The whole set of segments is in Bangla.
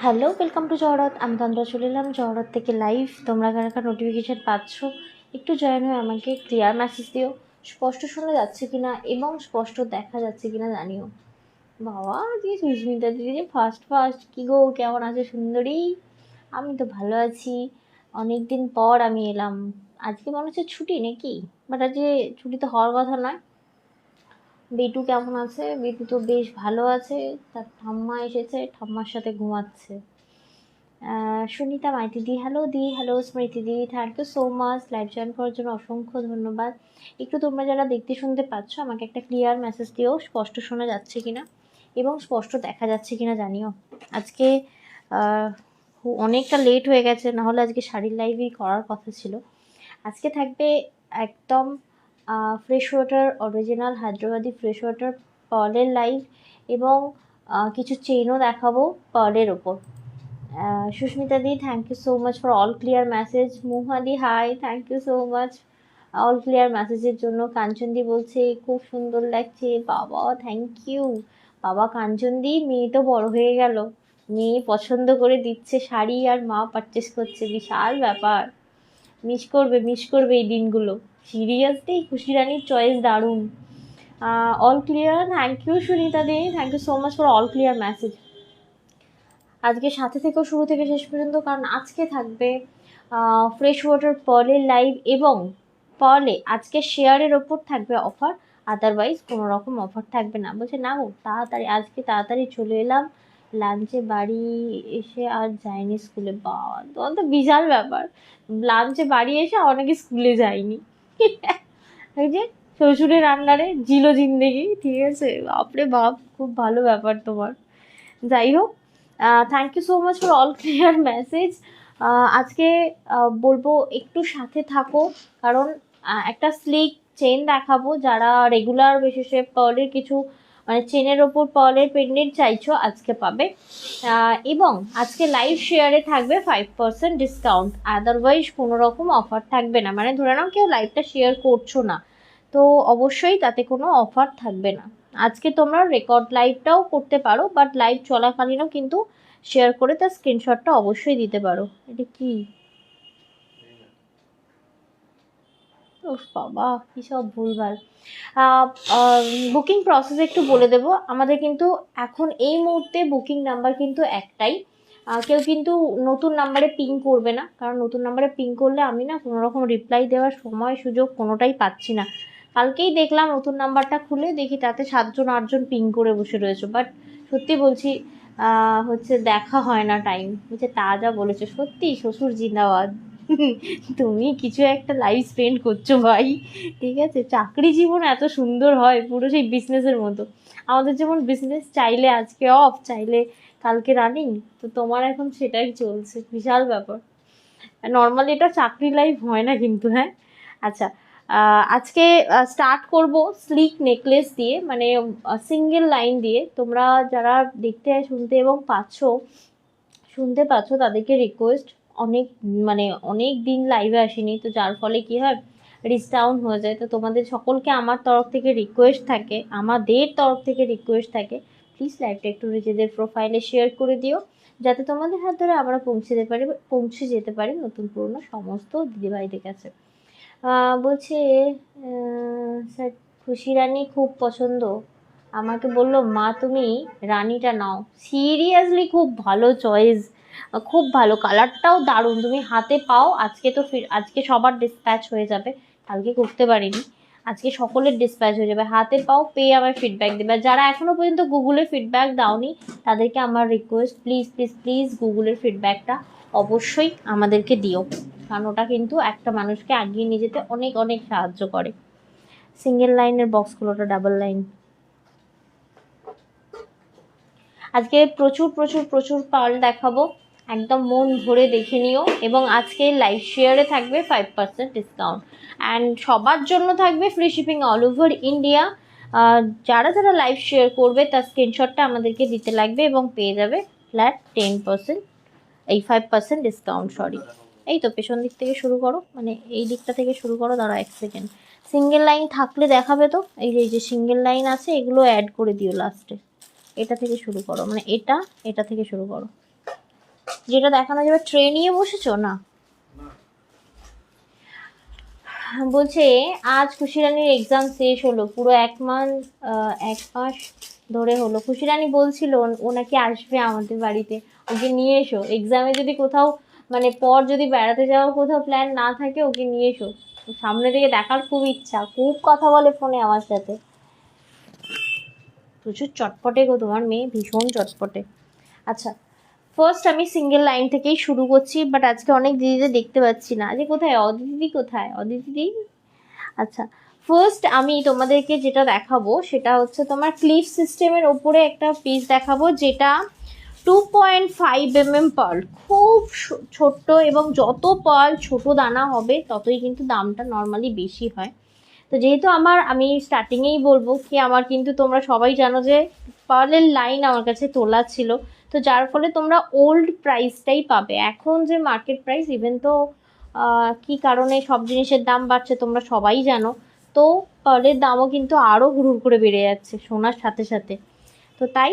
Hello, welcome to জহরত। আমি তন্দ্রা চলে এলাম জহরত থেকে লাইভ। তোমরা কার কার নোটিফিকেশান পাচ্ছ একটু জয়েন হয়ে আমাকে ক্লিয়ার মেসেজ দিও। স্পষ্ট শোনা যাচ্ছে কিনা এবং স্পষ্ট দেখা যাচ্ছে কিনা জানিও। বাবা দিয়ে সুস্মিতা দিদি যে ফার্স্ট কী গো, কেমন আছে সুন্দরী? আমি তো ভালো আছি। অনেক দিন পর আমি এলাম। আজকে মনে হচ্ছে ছুটি নাকি, বাট আজকে ছুটি তো হওয়ার কথা নয়। বিটু কেমন আছে? বিটু তো বেশ ভালো আছে। তার ঠাম্মা এসেছে, ঠাম্মার সাথে ঘুমাচ্ছে। Sunita Maiti di hello di, hello Smriti di, thank you so much live join করার জন্য অসংখ্য ধন্যবাদ। একটু তোমরা যারা দেখতে শুনতে পাচ্ছ আমাকে একটা ক্লিয়ার মেসেজ দিও, স্পষ্ট শোনা যাচ্ছে কিনা এবং স্পষ্ট দেখা যাচ্ছে কিনা জানিও। আজকে অনেকটা লেট হয়ে গেছে, নাহলে আজকে শাড়ির লাইভই করার কথা ছিল। আজকে থাকবে একদম fresh water, original Hyderabadi fresh water পার্লের লাইভ এবং কিছু চেইনও দেখাবো পার্লের ওপর। Susmita di, thank you so much for all clear message. মুহাদি hi, thank you so much all clear মেসেজের জন্য। কাঞ্চনদি বলছে খুব সুন্দর লাগছে। বাবা থ্যাংক ইউ। বাবা কাঞ্চনদি, মেয়ে তো বড় হয়ে গেল, মেয়ে পছন্দ করে দিচ্ছে শাড়ি আর মা পারচেস করছে, বিশাল ব্যাপার। মিস করবে এই দিনগুলো। সিরিয়াসলি খুশি রানীর চয়েস দারুণ। All clear, thank you Sunita di, thank you so much for all clear message. আজকে সাথে থেকেও শুরু থেকে শেষ পর্যন্ত, কারণ আজকে থাকবে ফ্রেশ ওয়াটার পার্লের লাইভ এবং পার্লে আজকে শেয়ারের ওপর থাকবে অফার, আদারওয়াইজ কোনো রকম অফার থাকবে না। বলছে না গো, আজকে তাড়াতাড়ি চলে এলাম, লাঞ্চে বাড়ি এসে আর যায়নি স্কুলে। বাবা তোমার তো বিশাল ব্যাপার, লাঞ্চে বাড়ি এসে অনেকে স্কুলে যায়নি। এই যে শ্বশুরের আন্ডারে জিলো জিন্দেগি, ঠিক আছে, বাপরে বাপ, খুব ভালো ব্যাপার তোমার। যাই হোক, thank you so much for all clear message. আজকে বলবো একটু সাথে থাকো, কারণ একটা স্লিক চেন দেখাবো। যারা রেগুলার বেসিসে পার্লের কিছু মানে চেনের ওপর পার্লের পেন্ডেন্ট চাইছো আজকে পাবে। এবং আজকে লাইভ শেয়ারে থাকবে 5% ডিসকাউন্ট, আদারওয়াইজ কোনো রকম অফার থাকবে না। মানে ধরে নাও কেউ লাইভটা শেয়ার করছো না, তো অবশ্যই তাতে কোনো অফার থাকবে না। আজকে তোমরা রেকর্ড লাইভটাও করতে পারো, বাট লাইভ চলাকালীনও কিন্তু শেয়ার করে তার স্ক্রিনশটটা অবশ্যই দিতে পারো। এটা কি বাবা, কী সব ভুলভাল। বুকিং প্রসেস একটু বলে দেবো। আমাদের কিন্তু এখন এই মুহূর্তে বুকিং নাম্বার কিন্তু একটাই। কেউ কিন্তু নতুন নাম্বারে পিং করবে না, কারণ নতুন নাম্বারে পিং করলে আমি না কোনো রকম রিপ্লাই দেওয়ার সময় সুযোগ কোনোটাই পাচ্ছি না। কালকেই দেখলাম নতুন নাম্বারটা খুলে দেখি তাতে 7জন 8জন পিং করে বসে রয়েছে, বাট সত্যি বলছি হচ্ছে দেখা হয় না টাইম। হচ্ছে তা যা বলেছে সত্যি, শ্বশুর জিন্দাবাদ। তুমি কিছু একটা লাইফ স্পেন্ড করছো ভাই, ঠিক আছে। চাকরি জীবন এত সুন্দর হয়, পুরো সেই বিজনেসের মতো। আমাদের যেমন বিজনেস চাইলে আজকে অফ, চাইলে কালকে রানিং, তো তোমার এখন সেটাই চলছে, বিশাল ব্যাপার। নর্মালি এটা চাকরি লাইফ হয় না কিন্তু। হ্যাঁ, আচ্ছা, আজকে স্টার্ট করব স্লিক নেকলেস দিয়ে, মানে সিঙ্গেল লাইন দিয়ে। তোমরা যারা দেখতে শুনতে এবং শুনতে পাচ্ছ তাদেরকে রিকোয়েস্ট, অনেক মানে অনেক দিন লাইভে আসেনি, তো যার ফলে কি হয় রিচ ডাউন হয়ে যায়। তো তোমাদের সকলকে আমার তরফ থেকে রিকোয়েস্ট থাকে, আমাদের তরফ থেকে রিকোয়েস্ট থাকে, প্লিজ লাইভটা একটু নিজেদের প্রোফাইলে শেয়ার করে দিও, যাতে তোমাদের হাত ধরে আমরা পৌঁছে যেতে পারি নতুন পুরনো সমস্ত দিদিভাইদের কাছে। বলছে স্যার খুশি রানী খুব পছন্দ, আমাকে বললো মা তুমি রানীটা নাও। সিরিয়াসলি খুব ভালো চয়েস, খুব ভালো, কালারটাও দারুণ। তুমি হাতে পাও, আজকে সবার ডিসপ্যাচ হয়ে যাবে, কালকে করতে পারিনি, আজকে সকলের ডিসপ্যাচ হয়ে যাবে। হাতে পাও, পেয়ে আমার ফিডব্যাক দেবে। যারা এখনও পর্যন্ত গুগলে ফিডব্যাক দাওনি তাদেরকে আমার রিকোয়েস্ট, প্লিজ প্লিজ প্লিজ গুগলের ফিডব্যাকটা অবশ্যই আমাদেরকে দিও, কারণ ওটা কিন্তু একটা মানুষকে এগিয়ে নিয়ে যেতে অনেক অনেক সাহায্য করে। সিঙ্গেল লাইনের বক্সগুলোটা ডাবল লাইন। আজকে প্রচুর প্রচুর প্রচুর পার্ল দেখাবো, একদম মন ভরে দেখে নিও। এবং আজকে লাইভ শেয়ারে থাকবে 5% ডিসকাউন্ট, অ্যান্ড সবার জন্য থাকবে free shipping all over India. যারা যারা লাইভ শেয়ার করবে তার স্ক্রিনশটটা আমাদেরকে দিতে লাগবে এবং পেয়ে যাবে ফ্ল্যাট 10%, এই 5% ডিসকাউন্ট, সরি। এই তো পেছন দিক থেকে শুরু করো, মানে এই দিকটা থেকে শুরু করো, দাঁড়া 1 সেকেন্ড। সিঙ্গেল লাইন থাকলে দেখাবে তো, এই যে সিঙ্গেল লাইন আছে এগুলো অ্যাড করে দিও লাস্টে। এটা থেকে শুরু করো, মানে এটা থেকে শুরু করো। যেটা দেখানো যাবে। ট্রে নিয়ে বসেছো না? বলছে আজ খুশি রানীর এক্সাম শেষ হলো, পুরো এক মাস ধরে হলো। খুশি রানী বলছিল ও নাকি আসবে আমাদের বাড়িতে, ওকে নিয়ে এসো। এক্সামে যদি কোথাও মানে পর যদি বেড়াতে যাওয়ার কোথাও প্ল্যান না থাকে ওকে নিয়ে এসো, সামনে থেকে দেখার খুব ইচ্ছা, খুব কথা বলে ফোনে আমার সাথে। প্রচুর চটপটে গো তোমার মেয়ে, ভীষণ চটপটে। আচ্ছা ফার্স্ট আমি সিঙ্গেল লাইন থেকেই শুরু করছি, বাট আজকে অনেক দিদিদের দেখতে পাচ্ছি না। আজকে কোথায় অদিতি, কোথায় অদিতি? আচ্ছা ফার্স্ট আমি তোমাদেরকে যেটা দেখাবো সেটা হচ্ছে তোমার ক্লিপ সিস্টেমের ওপরে একটা পিস দেখাবো, যেটা 2.5 mm পার্ল, খুব ছোট্ট, এবং যত পার্ল ছোট দানা হবে ততই কিন্তু দামটা নর্মালি বেশি হয়। তো যেহেতু আমি স্টার্টিংয়েই বলবো কি আমার কিন্তু তোমরা সবাই জানো যে পার্লের লাইন আমার কাছে তোলা ছিল, তো যার ফলে তোমরা ওল্ড প্রাইসটাই পাবে। এখন যে মার্কেট প্রাইস, ইভেন তো কি কারণে সব জিনিসের দাম বাড়ছে তোমরা সবাই জানো, তো পার্লের দামও কিন্তু আরও হুড় করে বেড়ে যাচ্ছে সোনার সাথে সাথে। তো তাই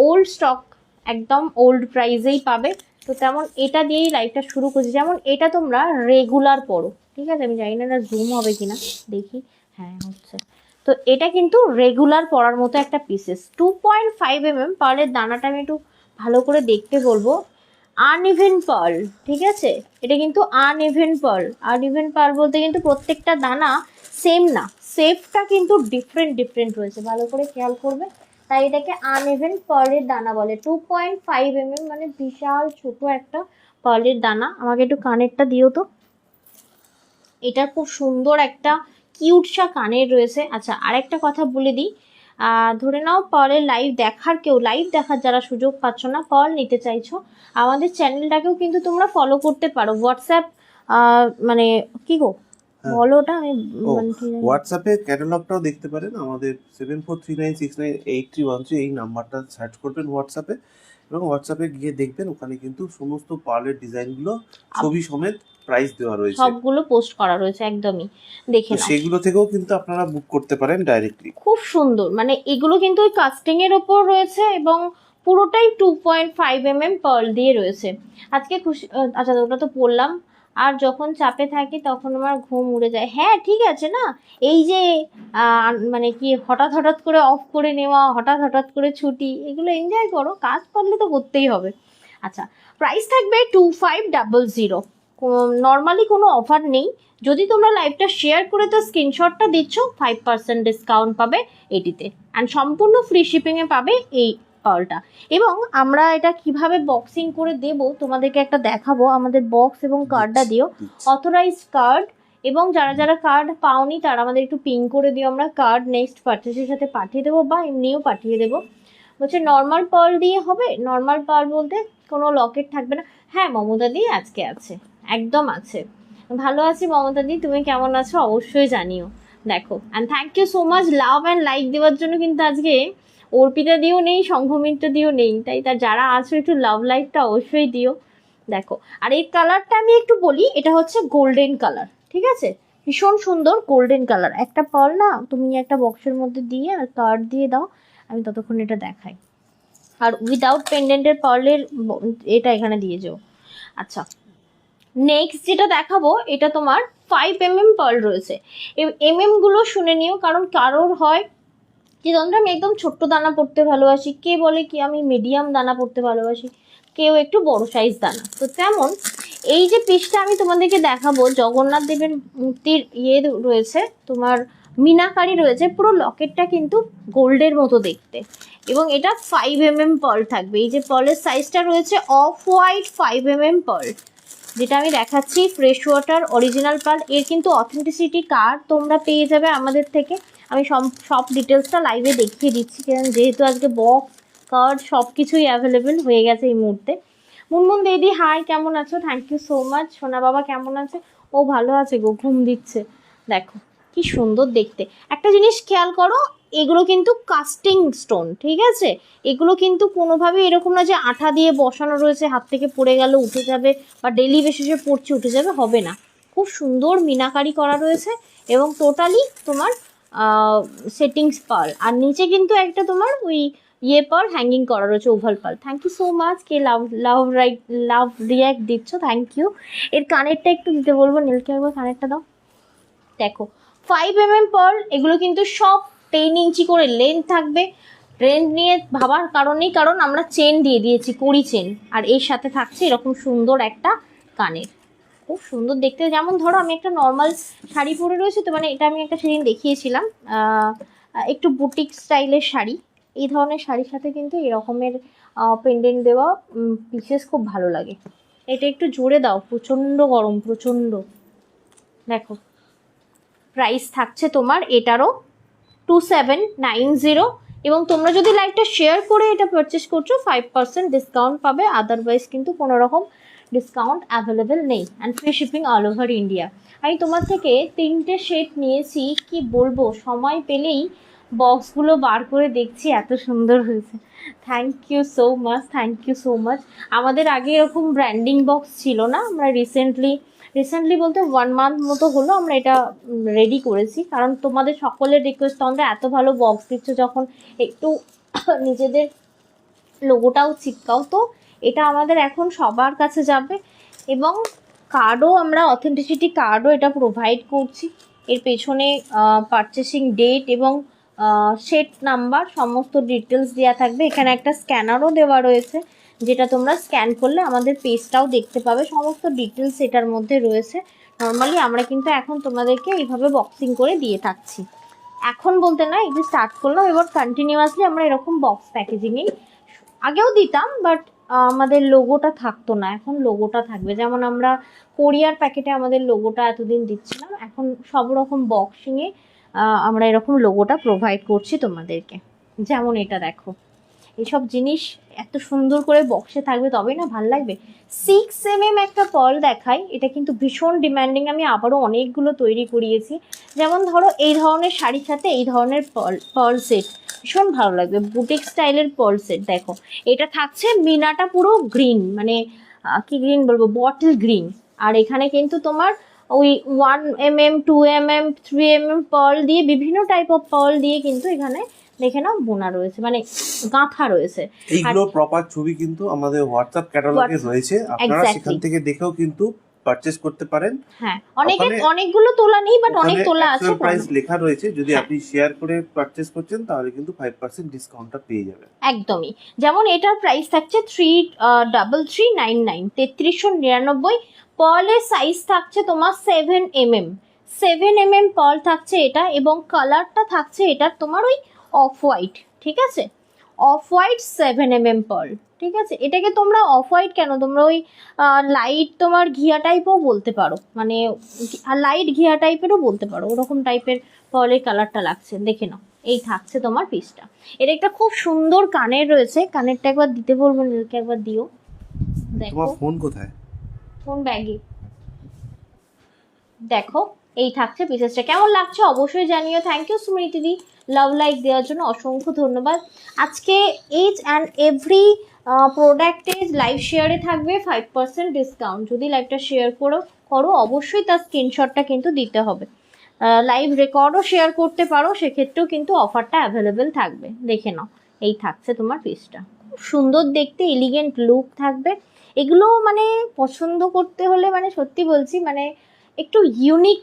ওল্ড স্টক একদম ওল্ড প্রাইসেই পাবে। তো তেমন এটা দিয়েই লাইভটা শুরু করছি। যেমন এটা তোমরা রেগুলার পড়ো, ঠিক আছে? আমি জানি না জুম হবে কিনা, দেখি। হ্যাঁ হচ্ছে। তো এটা কিন্তু রেগুলার পড়ার মতো একটা পিসেস। 2.5 mm পার্লের দানাটা আমি একটু ভালো করে দেখতে বলবো। আনইভেন পার্ল, ঠিক আছে? এটা কিন্তু আনইভেন পার্ল। আনইভেন পার্ল বলতে কিন্তু প্রত্যেকটা দানা সেম না, শেপটা কিন্তু ডিফারেন্ট রয়েছে, ভালো করে খেয়াল করবে। তাই এটাকে আনইভেন পার্লের দানা বলে। 2.5 mm মানে বিশাল ছোট একটা পার্লের দানা। আমাকে একটু কানেরটা দিও তো। এটা খুব সুন্দর একটা কিউটসা কানের রয়েছে। আচ্ছা আরেকটা কথা বলে দিই, ধরে নাও পার্লের লাইভ দেখার যারা সুযোগ পাচ্ছ না, পার্ল নিতে চাইছো, আমাদের চ্যানেলটাকেও কিন্তু তোমরা ফলো করতে পারো। হোয়াটসঅ্যাপ মানে কি গো বলো ওটা, আমি হোয়াটসঅ্যাপে ক্যাটালগটাও দেখতে পারেন। আমাদের 7439698313 এই নাম্বারটা সার্চ করবেন হোয়াটসঅ্যাপে, এবং হোয়াটসঅ্যাপে গিয়ে দেখবেন ওখানে কিন্তু সমস্ত পার্লের ডিজাইনগুলো ছবি সমেত প্রাইস দেওয়া রয়েছে, সবগুলো পোস্ট করা রয়েছে, একদমই দেখে নাও। সেগুলো থেকেও কিন্তু আপনারা বুক করতে পারেন ডাইরেক্টলি। খুব সুন্দর, মানে এগুলো কিন্তু ওই কাস্টিং এর ওপর রয়েছে এবং পুরোটাই 2.5 mm পার্ল দিয়ে রয়েছে। আজকে খুশি, আচ্ছা ওটা তো পড়লাম। আর যখন চাপে থাকি তখন আমার ঘুম উড়ে যায়। হ্যাঁ ঠিক আছে না, এই যে মানে কি হঠাৎ করে অফ করে নেওয়া, হঠাৎ করে ছুটি, এগুলো এনজয় করো, কাজ করলে তো করতেই হবে। আচ্ছা প্রাইস থাকবে 2500। নর্মালি কোনো অফার নেই, যদি তোমরা লাইভটা শেয়ার করে তো স্ক্রিনশটটা দিচ্ছ 5% ডিসকাউন্ট পাবে এটিতে, অ্যান্ড সম্পূর্ণ ফ্রি শিপিংয়ে পাবে এই পার্লটা। এবং আমরা এটা কিভাবে বক্সিং করে দেব তোমাদেরকে একটা দেখাবো। আমাদের বক্স এবং কার্ডটা দিও, অথরাইজড কার্ড, এবং যারা কার্ড পাওনি তারা আমাদের একটু পিন করে দিও, আমরা কার্ড নেক্সট পারচেসের সাথে পাঠিয়ে দেবো বা এমনিও পাঠিয়ে দেবো। বলছে নর্মাল পার্ল দিয়ে হবে। নর্মাল পার্ল বলতে কোনো লকেট থাকবে না। হ্যাঁ মমতা দি আজকে আছে, একদম আছে। ভালো আছি মমতা দি, তুমি কেমন আছো অবশ্যই জানিও। দেখো and thank you so much love and like দেওয়ার জন্য। কিন্তু আজকে অর্পিতা দিও নেই, সংঘমিত্র দিও নেই, তাই তার যারা আছো একটু লাভ লাইকটা অবশ্যই দিও। দেখো আর এই কালারটা আমি একটু বলি, এটা হচ্ছে গোল্ডেন কালার, ঠিক আছে? ভীষণ সুন্দর গোল্ডেন কালার। একটা পার্ল না তুমি একটা বক্সের মধ্যে দিয়ে আর কার্ড দিয়ে দাও, আমি ততক্ষণ এটা দেখাই। আর উইদাউট পেন্ডেন্টের পার্লের এটা এখানে দিয়ে যাও। আচ্ছা নেক্সট যেটা দেখাবো এটা তোমার 5 mm পার্ল রয়েছে। গুলো শুনে নিও, কারণ কারোর হয় যে ধরুন আমি একদম ছোট্ট দানা পড়তে ভালোবাসি, কে বলে কি আমি মিডিয়াম দানা পড়তে ভালোবাসি, কেউ একটু বড় সাইজ দানা। তো তেমন এই যে পিসটা আমি তোমাদেরকে দেখাবো, জগন্নাথ দেবের মূর্তির রয়েছে, তোমার মিনাকারি রয়েছে, পুরো লকেটটা কিন্তু গোল্ডের মতো দেখতে, এবং এটা 5 mm পার্ল থাকবে। এই যে পার্লের সাইজটা রয়েছে অফ হোয়াইট 5 mm পার্ল, যেটা আমি দেখাচ্ছি ফ্রেশ ওয়াটার অরিজিনাল পার্ল। এর কিন্তু অথেন্টিসিটি কার্ড তোমরা পেয়ে যাবে আমাদের থেকে। আমি সব ডিটেলসটা লাইভে দেখিয়ে দিচ্ছি, কারণ যেহেতু আজকে বক্স কার্ড সব কিছুই অ্যাভেলেবেল হয়ে গেছে এই মুহূর্তে। মুনমুন দিদি হাই, কেমন আছো? Thank you so much. সোনা বাবা কেমন আছে? ও ভালো আছে গো, ঘুম দিচ্ছে। দেখো কি সুন্দর দেখতে। একটা জিনিস খেয়াল করো, এগুলো কিন্তু কাস্টিং স্টোন, ঠিক আছে? এগুলো কিন্তু কোনোভাবেই এরকম না যে আঠা দিয়ে বসানো রয়েছে, হাত থেকে পড়ে গেল উঠে যাবে, বা ডেলি বেসিসে পড়ছে উঠে যাবে, হবে না। খুব সুন্দর মিনাকারি করা রয়েছে এবং টোটালি তোমার সেটিংস পার্ল। আর নিচে কিন্তু একটা তোমার ওই ইয়ে পার্ল হ্যাঙ্গিং করা রয়েছে, oval pearl. Thank you so much, কে লাভ রিয়াক্ট দিচ্ছ, থ্যাংক ইউ। এর কানেরটা একটু দিতে বলবো, নীলকে একবার কানেরটা দাও। দেখো 5 mm পার্ল, এগুলো কিন্তু সব 10 ইঞ্চি করে লেন্থ থাকবে। ট্রেন্ড নিয়ে ভাবার কারণ নেই, কারণ আমরা চেন দিয়ে দিয়েছি, কড়ি চেন, আর এর সাথে থাকছে এরকম সুন্দর একটা কানের। খুব সুন্দর দেখতে, যেমন ধরো আমি একটা নর্মাল শাড়ি পরে রয়েছি তো, মানে এটা আমি একটা সেদিন দেখিয়েছিলাম, একটু বুটিক স্টাইলের শাড়ি, এই ধরনের শাড়ির সাথে কিন্তু এরকমের পেন্ডেন্ট দেওয়া পিসেস খুব ভালো লাগে। এটা একটু জোরে দাও, প্রচণ্ড গরম, প্রচণ্ড। দেখো প্রাইস থাকছে তোমার এটারও 2790, এবং তোমরা যদি লাইভটা শেয়ার করে এটা পারচেস করছো 5% ডিসকাউন্ট পাবে, আদারওয়াইজ কিন্তু কোনো রকম ডিসকাউন্ট অ্যাভেলেবেল নেই, and free shipping all over India. আমি তোমার থেকে 3টে সেট নিয়েছি, কি বলবো, সময় পেলেই বক্সগুলো বার করে দেখছি, এত সুন্দর হয়েছে। Thank you so much, thank you so much. আমাদের আগে এরকম ব্র্যান্ডিং বক্স ছিল না, আমরা রিসেন্টলি বলতে 1 মান্থ মতো হলো আমরা এটা রেডি করেছি, কারণ তোমাদের সকলের রিকোয়েস্ট, তোমরা এত ভালো বক্স দিচ্ছ যখন, একটু নিজেদের লোগোটাও চিপকাও, তো এটা আমাদের এখন সবার কাছে যাবে। এবং কার্ডও আমরা, অথেন্টিসিটি কার্ডও এটা প্রোভাইড করছি। এর পেছনে পারচেসিং ডেট এবং সেট নাম্বার সমস্ত ডিটেলস দেওয়া থাকবে। এখানে একটা স্ক্যানারও দেওয়া রয়েছে, যেটা তোমরা স্ক্যান করলে আমাদের পেজটাও দেখতে পাবে, সমস্ত ডিটেলস এটার মধ্যে রয়েছে। নর্মালি আমরা কিন্তু এখন তোমাদেরকে এইভাবে বক্সিং করে দিয়ে থাকছি, এখন বলতে না, এই যে স্টার্ট করলাম, এবার কন্টিনিউয়াসলি আমরা এরকম বক্স প্যাকেজিংয়েই, আগেও দিতাম বাট আমাদের লোগোটা থাকতো না, এখন লোগোটা থাকবে। যেমন আমরা কোরিয়ার প্যাকেটে আমাদের লোগোটা এতদিন দিচ্ছিলাম, এখন সব রকম বক্সিংয়ে আমরা এরকম লোগোটা প্রোভাইড করছি তোমাদেরকে। যেমন এটা দেখো, এইসব জিনিস এত সুন্দর করে বক্সে থাকবে, তবেই না ভাল লাগবে। 6 mm একটা পার্ল দেখাই, এটা কিন্তু ভীষণ ডিম্যান্ডিং, আমি আবারও অনেকগুলো তৈরি করিয়েছি। যেমন ধরো এই ধরনের শাড়ির সাথে এই ধরনের পার্ল সেট ভীষণ ভালো লাগবে, বুটিক স্টাইলের পার্ল সেট। দেখো এটা থাকছে মিনাটা পুরো গ্রিন, মানে কি গ্রিন বলবো, বটল গ্রিন, আর এখানে কিন্তু তোমার ওই 1 mm 2 mm 3 mm পার্ল দিয়ে, বিভিন্ন টাইপ অফ পার্ল দিয়ে কিন্তু এখানে দেখে নাও বোনা রয়েছে, মানে গাঁথা রয়েছে। এইগুলো প্রপার ছবি কিন্তু আমাদের হোয়াটসঅ্যাপ ক্যাটালগে রয়েছে, আপনারা সেখান থেকে দেখেও কিন্তু পারচেজ করতে পারেন। হ্যাঁ, অনেকগুলো তোলা নেই, বাট অনেক তোলা আছে। প্রাইস লেখা রয়েছে, যদি আপনি শেয়ার করে পারচেজ করছেন তাহলে কিন্তু 5% ডিসকাউন্টটা পেয়ে যাবেন। একদমই, যেমন এটার প্রাইস থাকছে 33399, 3399। পার্লের সাইজ থাকছে তোমার 7 mm পার্ল থাকছে এটা, এবং কালারটা থাকছে এটার তোমার ওই অফ হোয়াইট, ঠিক আছে, অফ হোয়াইট 7 mm পার্ল, ঠিক আছে। এটাকে তোমরা অফ হোয়াইট কেন, তোমরা ওই লাইট তোমার ঘিয়া টাইপও বলতে পারো, মানে লাইট ঘিয়া টাইপেরও বলতে পারো, ওরকম টাইপের পার্লের কালারটা লাগছে, দেখে নাও। এই থাকছে তোমার পিসটা। এর একটা খুব সুন্দর কানের রয়েছে, কানেরটা একবার দিতে বলবো, নীলকে একবার দিও। দেখো তোমার ফোন কোথায়? ফোন ব্যাগে। দেখো এই থাকছে পিসেসটা, কেমন লাগছে অবশ্যই জানিও। থ্যাংক ইউ স্মৃতি দি, লাভ লাইক দেওয়ার জন্য অসংখ্য ধন্যবাদ। আজকে ইচ অ্যান্ড এভরি প্রোডাক্টের লাইভ শেয়ারে থাকবে 5% ডিসকাউন্ট। যদি লাইভটা শেয়ার করো অবশ্যই তার স্ক্রিনশটটা কিন্তু দিতে হবে। লাইভ রেকর্ডও শেয়ার করতে পারো, সেক্ষেত্রেও কিন্তু অফারটা অ্যাভেলেবেল থাকবে। দেখে নাও, এই থাকছে তোমার পিসটা, খুব সুন্দর দেখতে, এলিগেন্ট লুক থাকবে। এগুলো মানে পছন্দ করতে হলে, মানে সত্যি বলছি, মানে একটু ইউনিক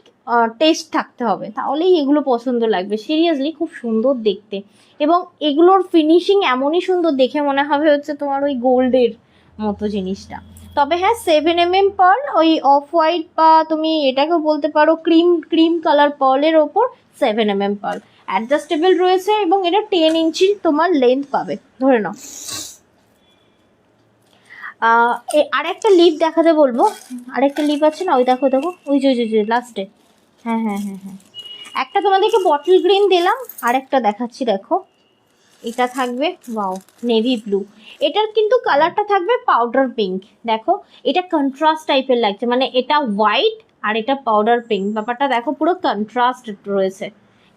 টেস্ট থাকতে হবে, তাহলেই এগুলো পছন্দ লাগবে। সিরিয়াসলি খুব সুন্দর দেখতে, এবং এগুলোর ফিনিশিং এমনই সুন্দর, দেখে মনে হবে হচ্ছে তোমার ওই গোল্ডের মতো জিনিসটা। তবে হ্যাঁ, 7 mm পার্ল, ওই অফ হোয়াইট বা তুমি এটাকেও বলতে পারো ক্রিম কালার পার্লের ওপর 7 mm পার্ল অ্যাডজাস্টেবল রয়েছে, এবং এটা 10 ইঞ্চির তোমার লেন্থ পাবে, ধরে নাও। আরেকটা লিপ দেখাতে বলবো, আরেকটা লিপ আছে না, ওই দেখো ওই যে লাস্টে, হ্যাঁ, একটা তোমাদেরকে বটল গ্রিন দিলাম, আরেকটা দেখাচ্ছি, দেখো এটা থাকবে ওয়াও নেভি ব্লু, এটার কিন্তু কালারটা থাকবে পাউডার পিঙ্ক। দেখো এটা কন্ট্রাস্ট টাইপের লাগছে, মানে এটা হোয়াইট আর এটা পাউডার পিঙ্ক, ব্যাপারটা দেখো পুরো কন্ট্রাস্ট রয়েছে,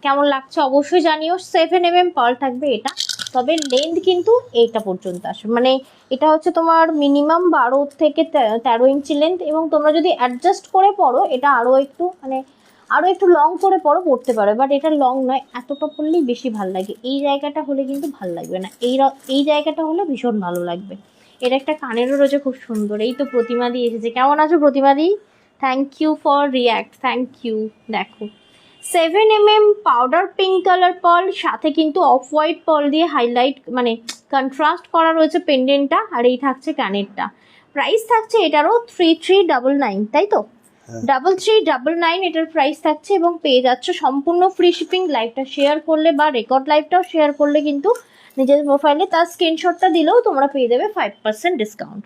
কেমন লাগছে অবশ্যই জানিও। 7 mm পার্ল থাকবে এটা, তবে লেন্থ কিন্তু এইটা পর্যন্ত আসবে, মানে এটা হচ্ছে তোমার মিনিমাম 12 থেকে 13 ইঞ্চি লেন্থ, এবং তোমরা যদি অ্যাডজাস্ট করে পরো এটা আরও একটু মানে আরও একটু লং করে পরতে পারো, বাট এটা লং নয়, এতটা পরলেই বেশি ভালো লাগে। এই জায়গাটা হলে কিন্তু ভালো লাগবে না, এই জায়গাটা হলে ভীষণ ভালো লাগবে। এটা একটা কানেরও রয়েছে খুব সুন্দর। এই তো প্রতিমা দি এসেছে, কেমন আছো Pratima di? Thank you for react, thank you. দেখো 7mm powder pink colour pearl, সাথে কিন্তু অফ হোয়াইট পার্ল দিয়ে হাইলাইট মানে কন্ট্রাস্ট করা রয়েছে পেন্ডেন্টটা, আর এই থাকছে কানেরটা। প্রাইস থাকছে এটারও 3399, তাই তো? 3399 এটার প্রাইস থাকছে, এবং পেয়ে যাচ্ছে সম্পূর্ণ ফ্রি শিপিং। লাইভটা শেয়ার করলে বা রেকর্ড লাইভটাও শেয়ার করলে কিন্তু নিজের প্রোফাইলে তার স্ক্রিনশটটা দিলেও তোমরা পেয়ে যাবে 5% ডিসকাউন্ট।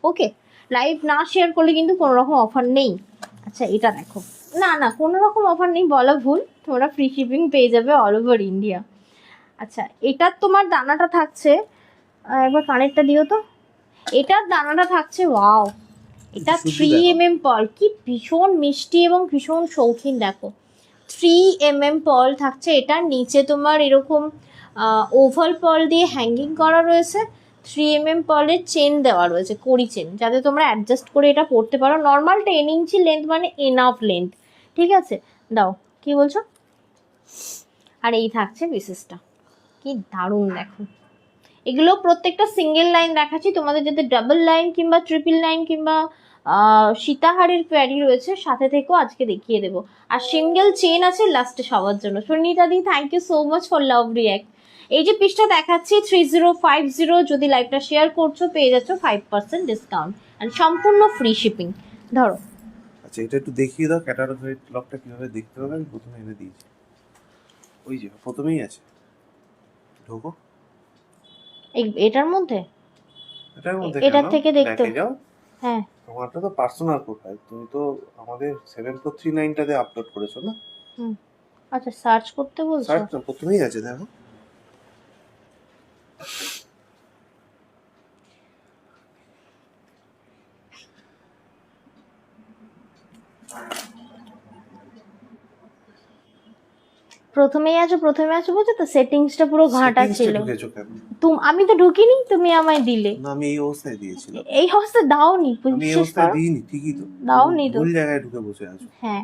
ওকে, লাইভ না শেয়ার করলে কিন্তু কোনো রকম অফার নেই। আচ্ছা এটা দেখো, না না কোনো রকম অফার নেই বলা ভুল, তোমরা ফ্রি শিপিং পেয়ে যাবে অল ওভার ইন্ডিয়া। আচ্ছা এটার তোমার দানাটা থাকছে, একবার কানেরটা দিও তো, এটার দানাটা থাকছে ওয়াও, এটা 3mm পার্ল, কি ভীষণ মিষ্টি এবং ভীষণ শৌখিন। দেখো 3mm পার্ল থাকছে, এটার নিচে তোমার এরকম ওভাল পার্ল দিয়ে হ্যাঙ্গিং করা রয়েছে। 3mm পার্লের চেন দেওয়া রয়েছে, কড়ি চেন, যাতে তোমরা অ্যাডজাস্ট করে এটা পরতে পারো। নর্মাল 10 ইঞ্চি লেন্থ মানে এনাফ লেন্থ, ঠিক আছে? দাও, কি বলছো? আর এই থাকছে পিসেসটা, কি দারুণ দেখো। এগুলো প্রত্যেকটা সিঙ্গেল লাইন দেখাচ্ছি তোমাদের, যাতে ডাবল লাইন কিংবা ট্রিপল লাইন কিংবা সীতাহারের প্যারি রয়েছে সাথে থেকেও আজকে দেখিয়ে দেবো। আর সিঙ্গেল চেন আছে লাস্টে সবার জন্য। Sunita di thank you so much for love react. এই যে পিসটা দেখাচ্ছি 3050, যদি লাইভটা শেয়ার করছো পেয়ে যাচ্ছ 5% ডিসকাউন্ট আর সম্পূর্ণ ফ্রি শিপিং। ধরো আচ্ছা এটা একটু দেখিয়ে দাও ক্যাটালগ লকটা কিভাবে দেখতে হবে। আমি প্রথমে এনে দিয়েছি, ওই যে প্রথমেই আছে, ঢোকো এটার মধ্যে, এটার মধ্যে এটার থেকে দেখতে যাও। হ্যাঁ তোমারটা তো পার্সোনাল প্রোফাইল, তুমি তো আমাদের 7439টাতে আপলোড করেছো না? আচ্ছা সার্চ করতে বলছো? সার্চ প্রথমেই আছে দেখো। প্রথমে আছো বলছো তো, সেটিংসটা পুরো ঘাঁটা ছিল। ঢুকেছো কেন? আমি তো ঢুকিনি, তুমি আমায় দিলে। না আমি এই অবস্থায় দিয়েছিলাম। এই অবস্থা দাওনি, আমি এই অবস্থায় দিইনি, ঠিকই তো দাওনি তো, ভুল জায়গায় ঢুকে বসে আছো। হ্যাঁ